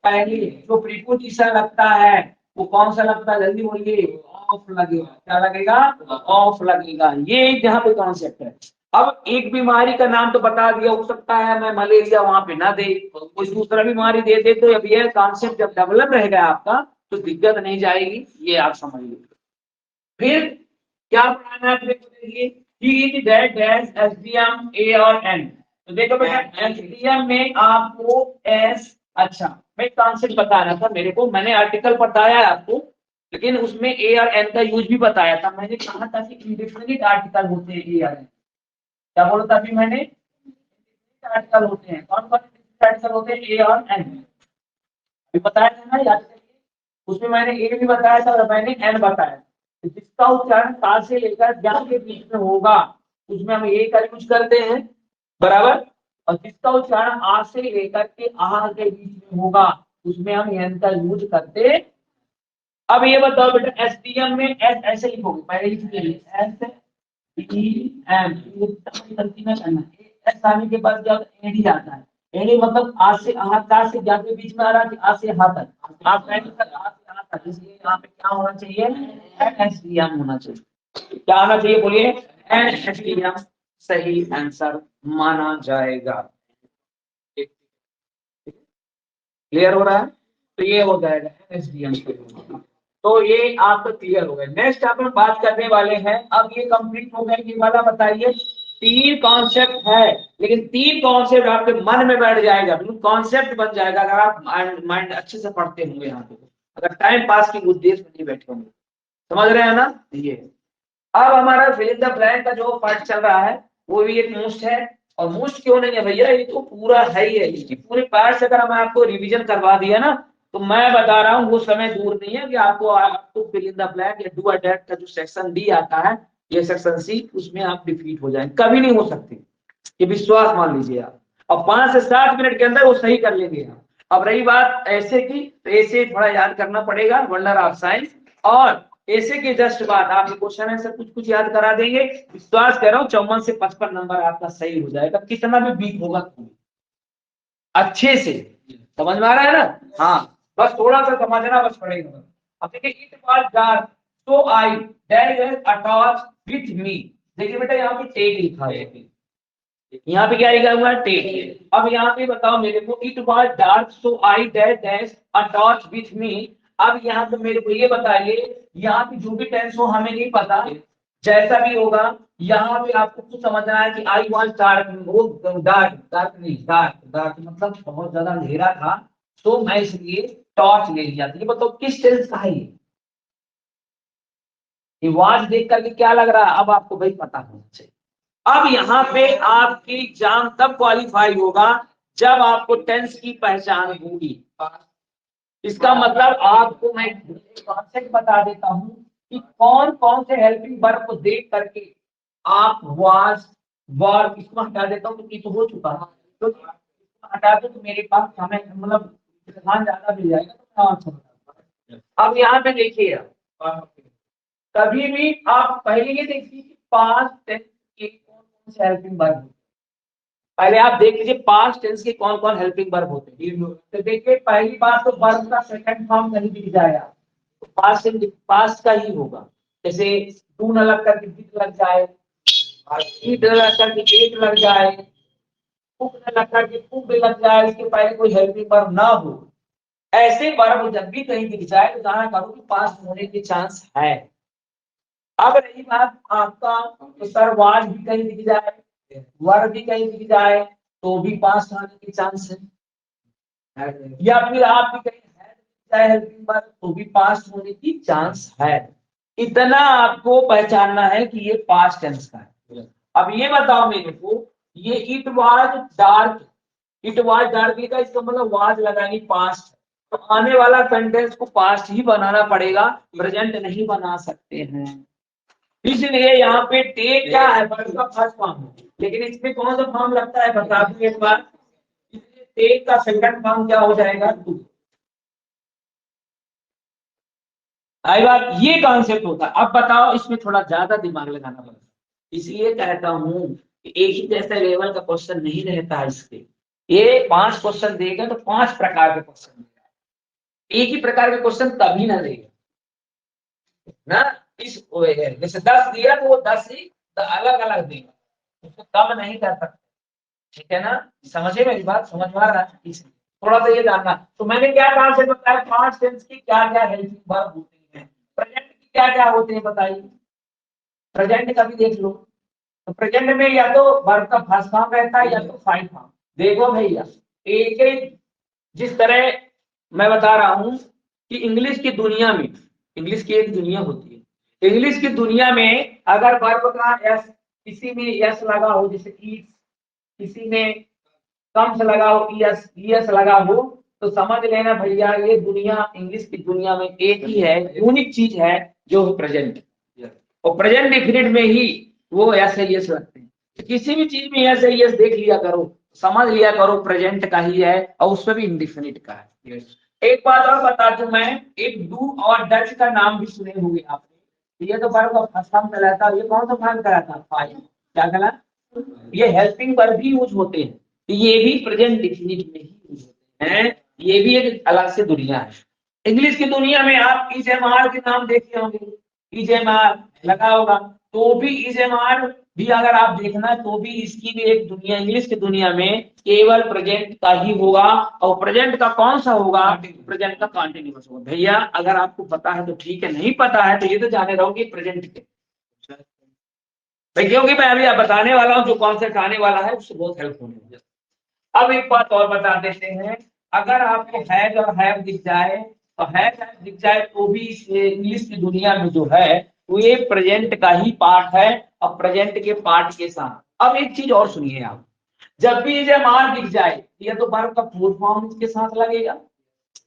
पहले जो प्रीपोजिशन लगता है वो कौन सा लगता है, जल्दी बोलिए, ऑफ लगेगा। क्या लगेगा, ऑफ लगेगा। ये यहाँ पे कॉन्सेप्ट है। अब एक बीमारी का नाम तो बता दिया, हो सकता है मैं मलेरिया वहां पे ना दे, कोई दूसरा बीमारी दे दे, तो अब ये कॉन्सेप्ट जब डेवलप रहेगा आपका तो दिक्कत नहीं जाएगी, ये आप समझ लीजिए। फिर क्या पढ़ाना है, देखिए he is that dash SDM A और एन। तो देखो बेटा एसडीएम में आपको एस, अच्छा मैं कॉन्सेप्ट बता रहा था, मेरे को मैंने आर्टिकल बताया है आपको, लेकिन उसमें ए और एन का यूज भी बताया था। मैंने कहा था कि इंडेफिनिट आर्टिकल होते हैं ए और एन। क्या बोला था अभी मैंने, आर्टिकल होते हैं, कौन कौन से आर्टिकल होते हैं, ए और एन। अभी बताया था ना, याद करिए। उसमें मैंने ए भी बताया था और मैंने एन बताया, जिसका उच्चारण का से लेकर ज्ञान के बीच में होगा उसमें हम ए का यूज करते हैं, बराबर। और जिसका उच्चारण आ से लेकर के आह के बीच में होगा उसमें हम एन का यूज करते। अब ये बताओ बेटा एसटीएम में एस ऐसे लिखोगे, पहले लिख लीजिए एस टी एम, गलती में करना, एस आने के बाद जब एडी आता है, एडी मतलब आ से आह, का से ज्ञान के बीच में आ रहा है, आ से आह तक, आप आ से आह तक, इसलिए यहाँ पे क्या होना चाहिए, एसटीएम होना चाहिए। क्या होना चाहिए बोलिए, एसटीएम सही आंसर माना जाएगा। क्लियर हो रहा है, तो ये हो जाएगा एसडीएम। तो ये आपका क्लियर हो गया। नेक्स्ट अपन बात करने वाले हैं, अब ये कंप्लीट हो गया, ये वाला बताइए। 3 कॉन्सेप्ट है, लेकिन 3 कॉन्सेप्ट आपके मन में बैठ जाएगा, बिल्कुल कॉन्सेप्ट बन जाएगा अगर आप माइंड अच्छे से पढ़ते होंगे यहाँ पे, अगर टाइम पास के उद्देश्य में नहीं बैठे होंगे। समझ रहे हैं ना ये। अब हमारा फिल इन द ब्लैंक का जो पार्ट चल रहा है वो भी एक मोस्ट है, और मोस्ट क्यों नहीं है भैया, ये तो पूरा है ही है। इसकी पूरे पार्ट से अगर मैं आपको रिवीजन करवा दिया ना, तो मैं बता रहा हूँ वो समय दूर नहीं है कि आपको फिल इन द ब्लैंक या डू अ दैट का जो सेक्शन डी आता है, ये सेक्शन सी, उसमें आप डिफीट हो जाएंगे, कभी नहीं हो सकते, ये विश्वास मान लीजिए आप। और 5 से 7 मिनट के अंदर वो सही कर लेंगे आप। अब रही बात ऐसे की, तो ऐसे थोड़ा याद करना पड़ेगा, वंडर ऑफ साइंस, और ऐसे के जस्ट बाद आप क्वेश्चन आंसर कुछ कुछ याद करा देंगे। विश्वास कर रहा हूँ 54 से 55 नंबर आपका सही हो जाएगा, कितना भी वीक होगा अच्छे से। समझ में आ रहा है ना, हाँ बस थोड़ा सा समझना बस पड़ेगा। अब देखिए it was dark so I there a torch with me. देखिए बेटा यहाँ पे टेक लिखा है, यहाँ पे क्या लिखा हुआ है, टेक। अब यहाँ पे बताओ मेरे को, it was dark so I dash a torch with मी। अब यहाँ पे मेरे को ये बताइए, यहाँ पे जो भी टेंस हो हमें नहीं पता, जैसा भी होगा, यहाँ पे आपको कुछ समझना है कि आई वॉज डार्क, वो डार्क, डार्क नहीं, डार्क, डार्क मतलब बहुत ज्यादा अंधेरा था, तो मैं इसलिए टॉर्च ले लिया। तो ये बताओ किस टेंस का है ये वॉच देख करके क्या लग रहा है, अब आपको भाई पता होना चाहिए। अब यहाँ पे आपकी एग्जाम तब क्वालिफाई होगा जब आपको टेंस की पहचान होगी। इसका मतलब आपको मैं कॉन्सेप्ट बता देता हूँ कि कौन कौन से हेल्पिंग वर्ब को देख करके आप वाज वर्ब, इसको हटा देता हूँ क्योंकि तो हो चुका है, तो हटा दो तो मेरे पास हमें मतलब ध्यान ज्यादा मिल जाएगा, तो मैं आंसर बता। अब यहाँ पे देखिए, कभी भी आप पहले ये देखिए कि पास्ट टेंस के कौन कौन से हेल्पिंग वर्ब होते हैं। पहले आप देख लीजिए पास्ट टेंस के कौन कौन हेल्पिंग वर्ब होते हैं। तो देखिए पहली बात तो वर्ब का सेकंड फॉर्म नहीं दिख जाएगा, तो पास्ट का ही होगा। जैसे टू न लग करके डिड लग जाए, ईट लग करके एट लग जाए, कुक न लग करके कुक लग जाए, इसके पहले कोई हेल्पिंग वर्ब ना हो। ऐसे वर्ब जब भी कहीं दिख जाए तो जाना करो कि पास्ट होने के चांस है। अब रही बात आपका, तो सर वाज भी कहीं दिख जाए, वर्ब भी कहीं दिख जाए, तो भी पास्ट होने के चांस है। या फिर आप भी कहीं है दिख जाए हेल्पिंग वर्ब, तो भी पास्ट होने की चांस है। इतना आपको पहचानना है कि ये पास्ट टेंस का है। अब ये बताओ मेरे को, ये it was dark, it was dark का इसका मतलब वाज लगानी पास्ट, तो आने वाला सेंटेंस को पास्ट ही बनाना पड़ेगा, प्रेजेंट नहीं बना सकते हैं। इसलिए यहाँ पे टेक क्या है, वर्ब का फर्स्ट फॉर्म है, लेकिन इसमें कौन सा फॉर्म लगता है बता दूं एक बार, इसलिए टेक का सेकंड फॉर्म क्या हो जाएगा, टू। आई बात, ये कॉन्सेप्ट होता है। अब बताओ इसमें थोड़ा ज्यादा दिमाग लगाना पड़ता है, इसलिए कहता हूं कि एक ही जैसे लेवल का क्वेश्चन नहीं रहता है इसके। ये 5 क्वेश्चन देगा तो 5 प्रकार के क्वेश्चन देगा, एक ही प्रकार के क्वेश्चन तभी ना देगा ना। इस जैसे 10 दिया तो वो 10 ही अलग अलग देगा, उसको कम नहीं कर सकते। ठीक है ना, समझे मेरी बात, समझ में आ रहा है। इसलिए थोड़ा सा ये जानना, तो मैंने क्या कहा से बताया, 5 टेंस की क्या क्या हेल्पिंग वर्ब होते हैं, प्रेजेंट की क्या क्या होते हैं बताइए। प्रेजेंट का भी देख लो, तो प्रेजेंट में या तो वर्ब का फर्स्ट फॉर्म रहता है या तो फाइनल फॉर्म। देखो भैया, एक एक जिस तरह मैं बता रहा हूं कि इंग्लिश की दुनिया में, इंग्लिश की एक दुनिया होती है, इंग्लिश की दुनिया में अगर वर्ब का एस, किसी में एस लगा हो, जैसे ईट, किसी में कम से लगा हो, ईएस लगा हो, तो समझ लेना भैया ये दुनिया, इंग्लिश की दुनिया में एक ही है, यूनिक चीज है जो प्रेजेंट, और प्रेजेंट डिफिनिट में ही वो एस एस लगते हैं। तो किसी भी चीज में एस एस देख लिया करो, समझ लिया करो प्रेजेंट का ही है, और उसमें भी इंडिफिनिट का है। एक बात और बता दूं मैं, एक डू और डच का नाम भी सुने होंगे आपने, ये तो वर्ब का फर्स्ट फॉर्म कहलाता है, ये कौन सा फॉर्म कहलाता है, फाइल, क्या कहलाता, ये हेल्पिंग वर्ब भी यूज होते हैं, तो ये भी प्रेजेंट डिफिनिट में ही यूज होते हैं। ये भी एक अलग से दुनिया है। इंग्लिश की दुनिया में आप इजेमार के नाम देखे होंगे, इजेमार लगा होगा, तो भी इजेमार भी अगर आप देखना तो भी इसकी भी एक दुनिया, इंग्लिश की दुनिया में केवल प्रेजेंट का ही होगा, और प्रेजेंट का कौन सा होगा, प्रेजेंट का कॉन्टिन्यूअस होगा। भैया अगर आपको पता है तो ठीक है, नहीं पता है तो ये तो जाने रहोगे प्रेजेंट के भाई, क्योंकि मैं अभी आप बताने वाला हूँ जो कॉन्सेप्ट आने वाला है उससे बहुत हेल्प होने वाली है। अब एक बात और बता देते हैं, अगर आपको हैज और हैव दिख जाए, तो हैज दिख जाए तो भी इंग्लिश की दुनिया में जो है वो ये प्रेजेंट का ही पार्ट है, और प्रेजेंट के पार्ट के साथ। अब एक चीज और सुनिए आप, जब भी ये मार दिख जाए, ये तो वर्ब का फुल फॉर्म इसके साथ लगेगा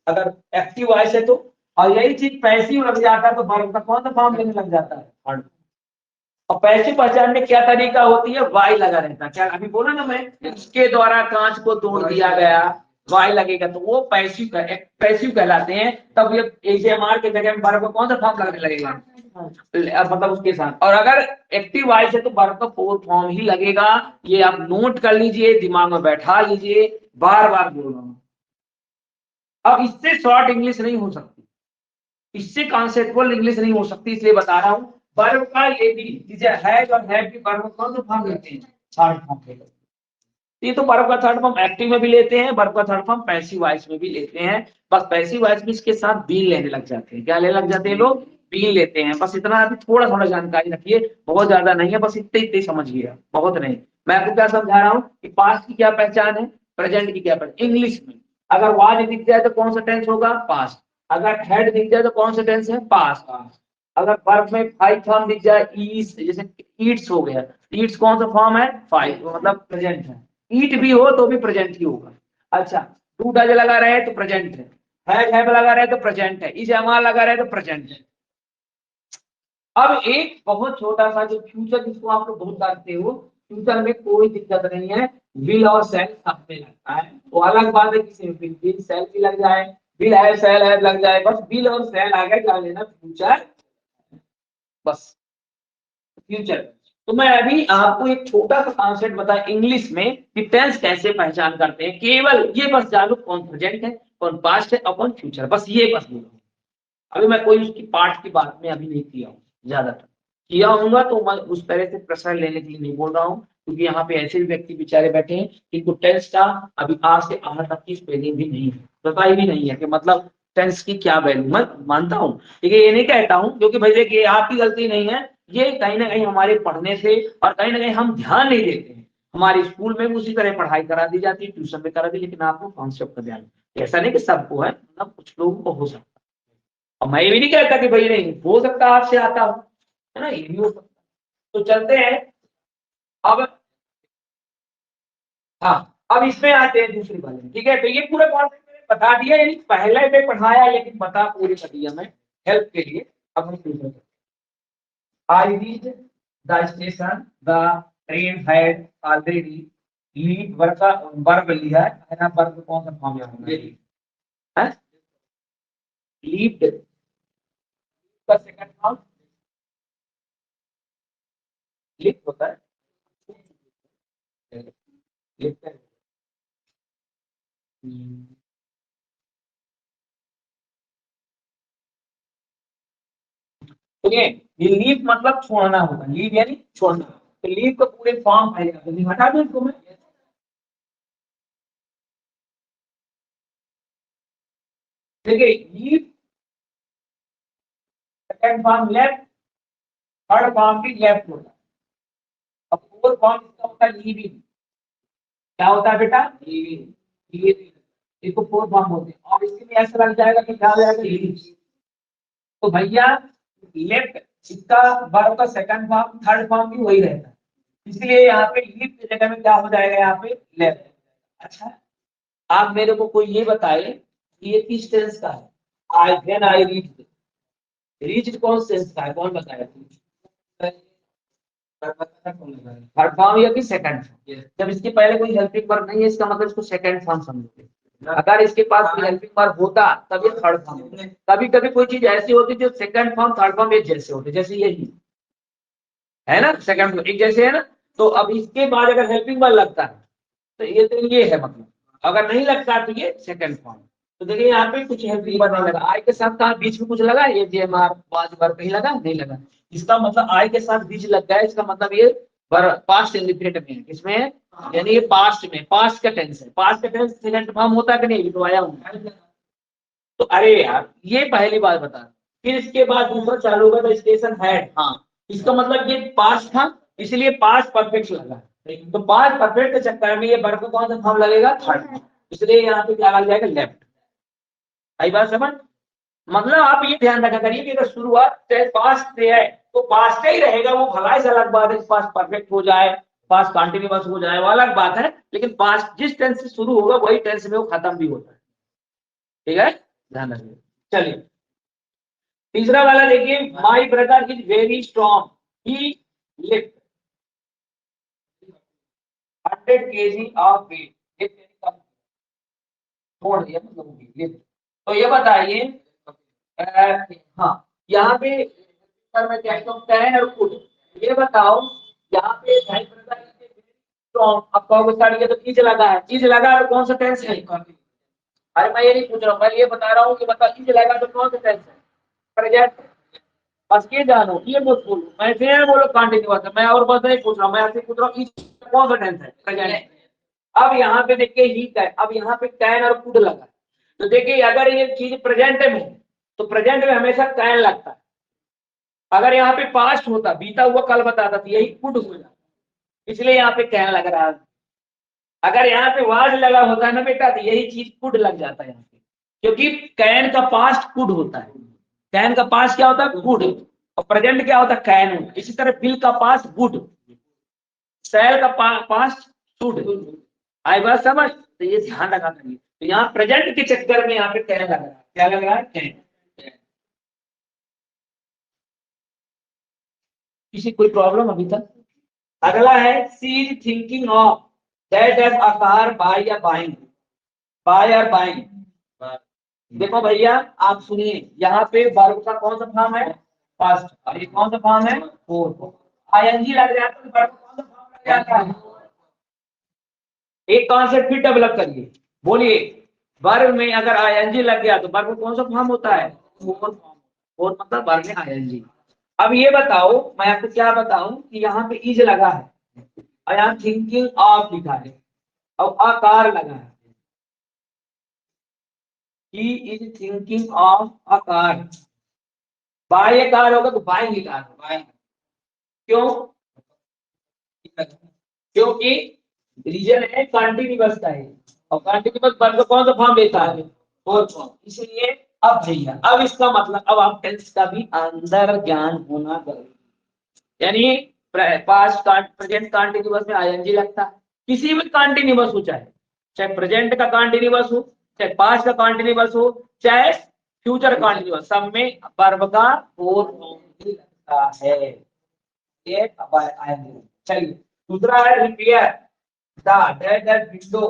अगर एक्टिव वॉइस है तो, और यही चीज पैसिव लग जाता है तो वर्ब का कौन सा फॉर्म लेने लग जाता है। और पैसिव पहचानने क्या तरीका होती है, वाई लगा रहता है, क्या अभी बोला ना मैं, इसके द्वारा कांच को तोड़ दिया गया, वाई लगेगा तो वो पैसिव पैसिव कहलाते हैं। तब ये एजेएमआर के जगह में वर्ब का कौन सा फॉर्म लगने लगेगा, मतलब उसके साथ। और अगर एक्टिव वॉइस है तो वर्ब का फोर फॉर्म ही लगेगा। ये आप नोट कर लीजिए, दिमाग में बैठा लीजिए, बार बार बोल रहा हूं। अब इससे शॉर्ट इंग्लिश नहीं हो सकती, इससे कॉन्सेप्चुअल इंग्लिश नहीं हो सकती, इसलिए बता रहा हूं। वर्ब का ये भी है और है भी वर्ब कौन सा फॉर्म लेते हैं, थर्ड फॉर्म लेते हैं। ये तो वर्ब का थर्ड फॉर्म एक्टिव में भी लेते हैं, वर्ब का थर्ड फॉर्म पैसिव वॉइस में भी लेते हैं। बस पैसिव वॉइस में इसके साथ बीन लेने लग जाते हैं। क्या लेने लग जाते हैं लोग? बीन लेते हैं। बस इतना अभी थोड़ा थोड़ा जानकारी रखिए, बहुत ज्यादा नहीं है, बस इतने इतने समझिए, बहुत नहीं। मैं आपको क्या समझा रहा हूँ कि पास्ट की क्या पहचान है, प्रेजेंट की क्या पहचान। इंग्लिश में अगर वाज दिख जाए तो कौन सा टेंस होगा? पास्ट। अगर हैड दिख जाए तो कौन सा टेंस है? पास्ट। अगर वर्ब में फाइव फॉर्म दिख जाए, ईस जैसे ईट्स हो गया, ईट्स कौन सा फॉर्म है? फाइव, मतलब प्रेजेंट है। ईट भी हो तो भी प्रेजेंट ही होगा। अच्छा, डू डज लगा रहे तो प्रेजेंट है, हैव लगा रहे तो प्रेजेंट है, इज एम आर लगा रहे तो प्रेजेंट है। अब एक बहुत छोटा सा जो फ्यूचर जिसको आप लोग बहुत करते हो, फ्यूचर में कोई दिक्कत नहीं है, विल और सेल सब में लगता है। वो अलग बात है किसी में विल सेल भी लग जाए, विल है सेल है लग जाए, बस विल और सेल आगे क्या लेना? फ्यूचर, बस फ्यूचर। तो मैं अभी आपको एक छोटा सा कॉन्सेप्ट बताया इंग्लिश में कि टेंस कैसे पहचान करते हैं। केवल ये बस जानो कौन प्रेजेंट है, कौन पास्ट है और कौन फ्यूचर, बस ये बस बोलो। अभी मैं कोई उसकी पार्ट की बात में अभी नहीं किया हूँ, ज्यादातर किया होऊंगा तो मैं उस तरह से प्रश्न लेने के लिए नहीं बोल रहा हूँ, क्योंकि यहाँ पे ऐसे भी व्यक्ति बेचारे बैठे हैं इनको टेंस का अभी आज से आज तक की स्पेलिंग भी नहीं है, पता ही भी नहीं है कि मतलब टेंस की क्या वैल्यू। मैं मानता हूँ, लेकिन ये नहीं कहता हूँ क्योंकि भाई देखिए आपकी गलती नहीं है, ये कहीं ना कहीं हमारे पढ़ने से और कहीं ना कहीं हम ध्यान नहीं देते हैं। हमारे स्कूल में उसी तरह पढ़ाई करा दी जाती है, ट्यूशन में करा दी, लेकिन आपको कॉन्सेप्ट का ध्यान, ऐसा नहीं कि सबको है, मतलब कुछ लोगों को हो सकता है। और मैं ये भी नहीं कहता कि भाई नहीं हो सकता आपसे आता हो, है ना, ये भी हो सकता। तो चलते हैं अब। हाँ, अब इसमें आते हैं दूसरी वाले में, ठीक है। तो ये पूरा कॉन्सेप्ट मैंने बता दिया, यानी पहले में पढ़ाया लेकिन बता पूरे कर दिया मैं हेल्प के लिए। अब हम दूसरा, I reach the station, the train had already leave. Verb का वर्ब लिया है ना, वर्ब कौन सा फॉर्म है? लीव्ड का सेकंड फॉर्म लिफ्ट होता है, लिफ्ट। ओके, ये लीव मतलब छोड़ना होगा, लीव यानी छोड़ना। तो लीव का पूरे फॉर्म आएगा, तो हटा दूं इसको मैं? देखिए leave second form left, third form भी लेफ्ट होता है। अब फोर्थ फॉर्म इसका होता है लीविंग। क्या होता है बेटा? लीविंग, लीविंग इसको फोर्थ फॉर्म बोलते हैं। और इसके में ऐसा लग जाएगा कि क्या हो जाएगा? लीविंग। तो भैया लेफ्ट इसका वर्ब का सेकंड फॉर्म, थर्ड फॉर्म भी वही रहता है, इसलिए यहाँ पे लीव की जगह में क्या हो जाएगा? यहाँ पे लेफ्ट। अच्छा, आप मेरे को कोई ये बताए कि ये किस टेंस का है? आई देन आई रीच, रीच कौन टेंस का है? कौन बताया? थर्ड फॉर्म या कि सेकंड फॉर्म? जब इसके पहले कोई हेल्पिंग वर्ब नहीं है, इसका मतलब इसको सेकंड फॉर्म समझते हैं। अगर इसके पास कोई हेल्पिंग वर्ब होता तब ये थर्ड फॉर्म होता। कभी कभी कोई चीज ऐसी होती जो सेकंड फॉर्म थर्ड फॉर्म एक जैसे होते, जैसे यही है ना, सेकंड फॉर्म एक जैसे है ना। तो अब इसके बाद अगर हेल्पिंग वर्ब लगता है तो ये है मतलब, अगर नहीं लगता तो ये सेकंड फॉर्म। तो देखिए यहाँ पे कुछ हेल्पिंग वर्ब नहीं लगा, आई के साथ कहा बीच में कुछ लगा, ये जेएमआर बाद वर्ब कहीं लगा नहीं लगा, इसका मतलब आई के साथ बीच लग गया, इसका मतलब ये पास्ट इंडिफिनिट में है। किसमें है? यानी ये पास्ट में, पास्ट का टेंस है। पास्ट का टेंस सेकंड फॉर्म होता है कि नहीं? तो आया हूँ। तो अरे यार ये पहली बात बता, फिर इसके बाद दूसरा चालू होगा तो स्टेशन हैड, हाँ इसका मतलब ये पास्ट था, इसलिए पास्ट परफेक्ट लगा। तो पास्ट परफेक्ट के चक्कर में ये वर्ब को कौन सा फॉर्म लगेगा? थर्ड। इसलिए यहाँ पे क्या लग जाएगा? लेफ्ट। आई बात समझ? मतलब आप ये ध्यान रखा करिए कि अगर शुरुआत चाहे पास्ट से है तो पास्ट ही रहेगा, वो भलाई से अलग बात है, पास्ट परफेक्ट हो जाए, पास्ट कॉन्टिन्यूअस हो जाए, वो अलग बात है, लेकिन पास्ट जिस टेंस से शुरू होगा वही टेंस में वो खत्म भी होता है। ठीक है, ध्यान रखिए। चलिए तीसरा वाला देखिए, my brother is very strong, he lift 100 kg of weight, छोड़ दिया मतलब लिफ्ट। तो ये बताइए हाँ यहाँ पे सर मैं कहता हूँ कैन और कुड, ये बताओ यहाँ पे माई ब्रदर इज स्ट्रॉन्ग, अब कहोगे सर ये तो चीज लगा है, चीज लगा तो कौन सा टेंस है? अरे मैं ये नहीं पूछ रहा हूँ, मैं ये बता रहा हूँ कि बता चीज लगा तो कौन सा टेंस है? प्रेजेंट। बस ये जानो, ये मत बोलो, मैं फिर बोलो कंटिन्यूअस है, मैं और बस नहीं पूछ रहा हूँ, मैं आपसे पूछ रहा हूँ कौन सा टेंस है? प्रेजेंट। अब यहाँ पे देखिए ही कैन, अब यहाँ पे कैन और कुड लगा, तो देखिए अगर ये चीज प्रेजेंट में है तो प्रेजेंट में हमेशा कैन लगता है। अगर यहाँ पे पास्ट होता, बीता हुआ कल बताता, तो यही कुड हो जाता, इसलिए यहाँ पे कैन लग रहा है। अगर यहाँ पे वाज लगा होता ना बेटा, तो यही चीज कुड लग जाता है यहाँ पे, क्योंकि कैन का पास्ट कुड होता है। कैन का पास्ट क्या होता है? गुड। और प्रेजेंट क्या होता है? कैन होता है। इसी तरह बिल का पास्ट गुड, सेल का पास्ट शुड। आई बात समझ? तो ये ध्यान रखा करिए। तो यहाँ प्रेजेंट के चक्कर में यहाँ पे कैन लग रहा है। क्या लग रहा है? कैन। किसी कोई प्रॉब्लम अभी तक? अगला है see is thinking of that as आकार बाय या बाइंग, बाय और बाइंग। देखो भैया आप सुनिए, यहाँ पे वर्ब का कौन सा फॉर्म है? फर्स्ट। और ये कौन सा फॉर्म है? फोर्थ। आईएनजी लग जाता है तो वर्ब कौन सा फॉर्म लग जाता है? एक कॉन्सेप्ट फिर डेवलप करिए, बोलिए। वर्ब में अगर आईएनजी लग गया तो वर्ब कौन सा फॉर्म होता है? Fourth form. फोर्थ मतलब वर्ब में आईएनजी। अब ये बताओ, मैं आपको क्या बताऊं कि यहाँ पे इज लगा है और यहाँ थिंकिंग ऑफ लिखा है और आकार लगा है। ही इज थिंकिंग ऑफ आकार, बाय कार होगा तो बाइंग कार, बाइंग। क्यों? क्योंकि रीजन है कंटिन्यूअस का है और कंटिन्यूअस वर्ब का कौन सा फॉर्म लेता है? Fourth form. इसलिए अब भैया, अब इसका मतलब अब आप टेंस का भी अंदर ज्ञान होना जरूरी। यानी पास्ट प्रेजेंट कंटिन्यूअस में आईएनजी लगता है, किसी भी कंटिन्यूअस हो, चाहे चाहे प्रेजेंट का कंटिन्यूअस हो, चाहे पास्ट का कंटिन्यूअस हो, चाहे फ्यूचर कंटिन्यूअस, सब में वर्ब का फोर्थ फॉर्म ही लगता है। ये आईएनजी। चलिए दूसरा है repair the dead window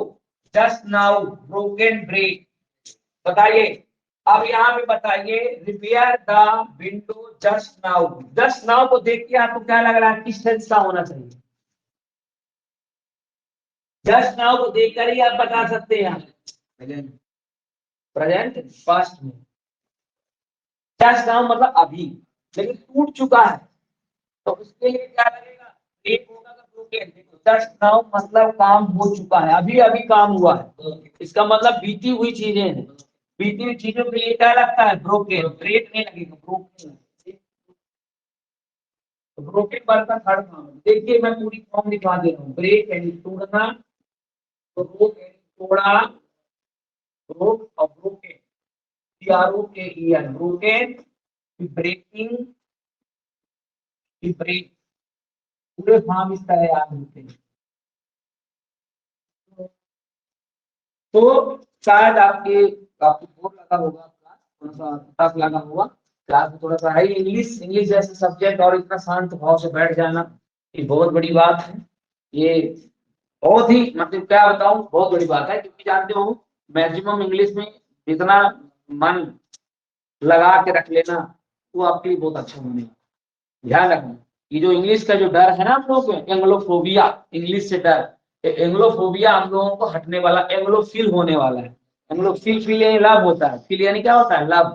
just now broken break. बताइए, अब यहाँ पे बताइए, repair the window just now. Just now को देख के आपको क्या लग रहा है किस टेंस का होना चाहिए? जस्ट नाउ को देखकर ही आप बता सकते हैं। प्रेजेंट पास्ट में जस्ट नाउ मतलब अभी, लेकिन टूट चुका है तो उसके लिए क्या लगेगा? ब्रेक होगा तो ब्रोकन। जस्ट नाउ मतलब काम हो चुका है, अभी अभी काम हुआ है, इसका मतलब बीती हुई चीजें हैं। बीती हुई चीजों के लिए क्या लगता है? ब्रोकन। ब्रेक नहीं लगेगा, ब्रोकन। तो ब्रोकन वर्ब का थर्ड फॉर्म है। देखिए मैं पूरी फॉर्म दिखा दे रहा हूँ। ब्रेक यानी तोड़ना, ब्रोक यानी तोड़ा, ब्रोक और broken, BROKEN, broken, breaking, break, पूरे फॉर्म इस तरह याद होते हैं। तो शायद आपको बोर लगा होगा, क्लास थोड़ा सा टफ लगा होगा, क्लास में थोड़ा सा है। इंग्लिश इंग्लिश जैसे सब्जेक्ट और इतना शांत भाव से बैठ जाना ये बहुत बड़ी बात है। ये बहुत ही मतलब क्या बताऊं, बहुत बड़ी बात है, क्योंकि जानते हो मैक्सिमम इंग्लिश में जितना मन लगा के रख लेना वो आपके लिए बहुत अच्छा होने। ध्यान रखना, ये जो इंग्लिश का जो डर है ना हम लोगों को, एंग्लोफोबिया, इंग्लिश से डर, एंग्लोफोबिया हम लोगों को हटने वाला, एंग्लोफिल होने वाला है। एंग्लोफिल फील यानी लव होता है, फील यानी क्या होता है? लव।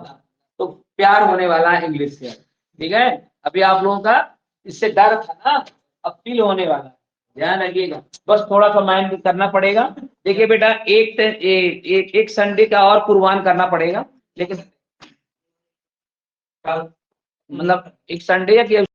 तो प्यार होने वाला है इंग्लिश से, ठीक है। अभी आप लोगों का इससे डर था ना, अब फील होने वाला है। ध्यान रखिएगा, बस थोड़ा सा माइंड करना पड़ेगा। देखिए बेटा, एक संडे का और कुर्बान करना पड़ेगा, लेकिन मतलब एक संडे या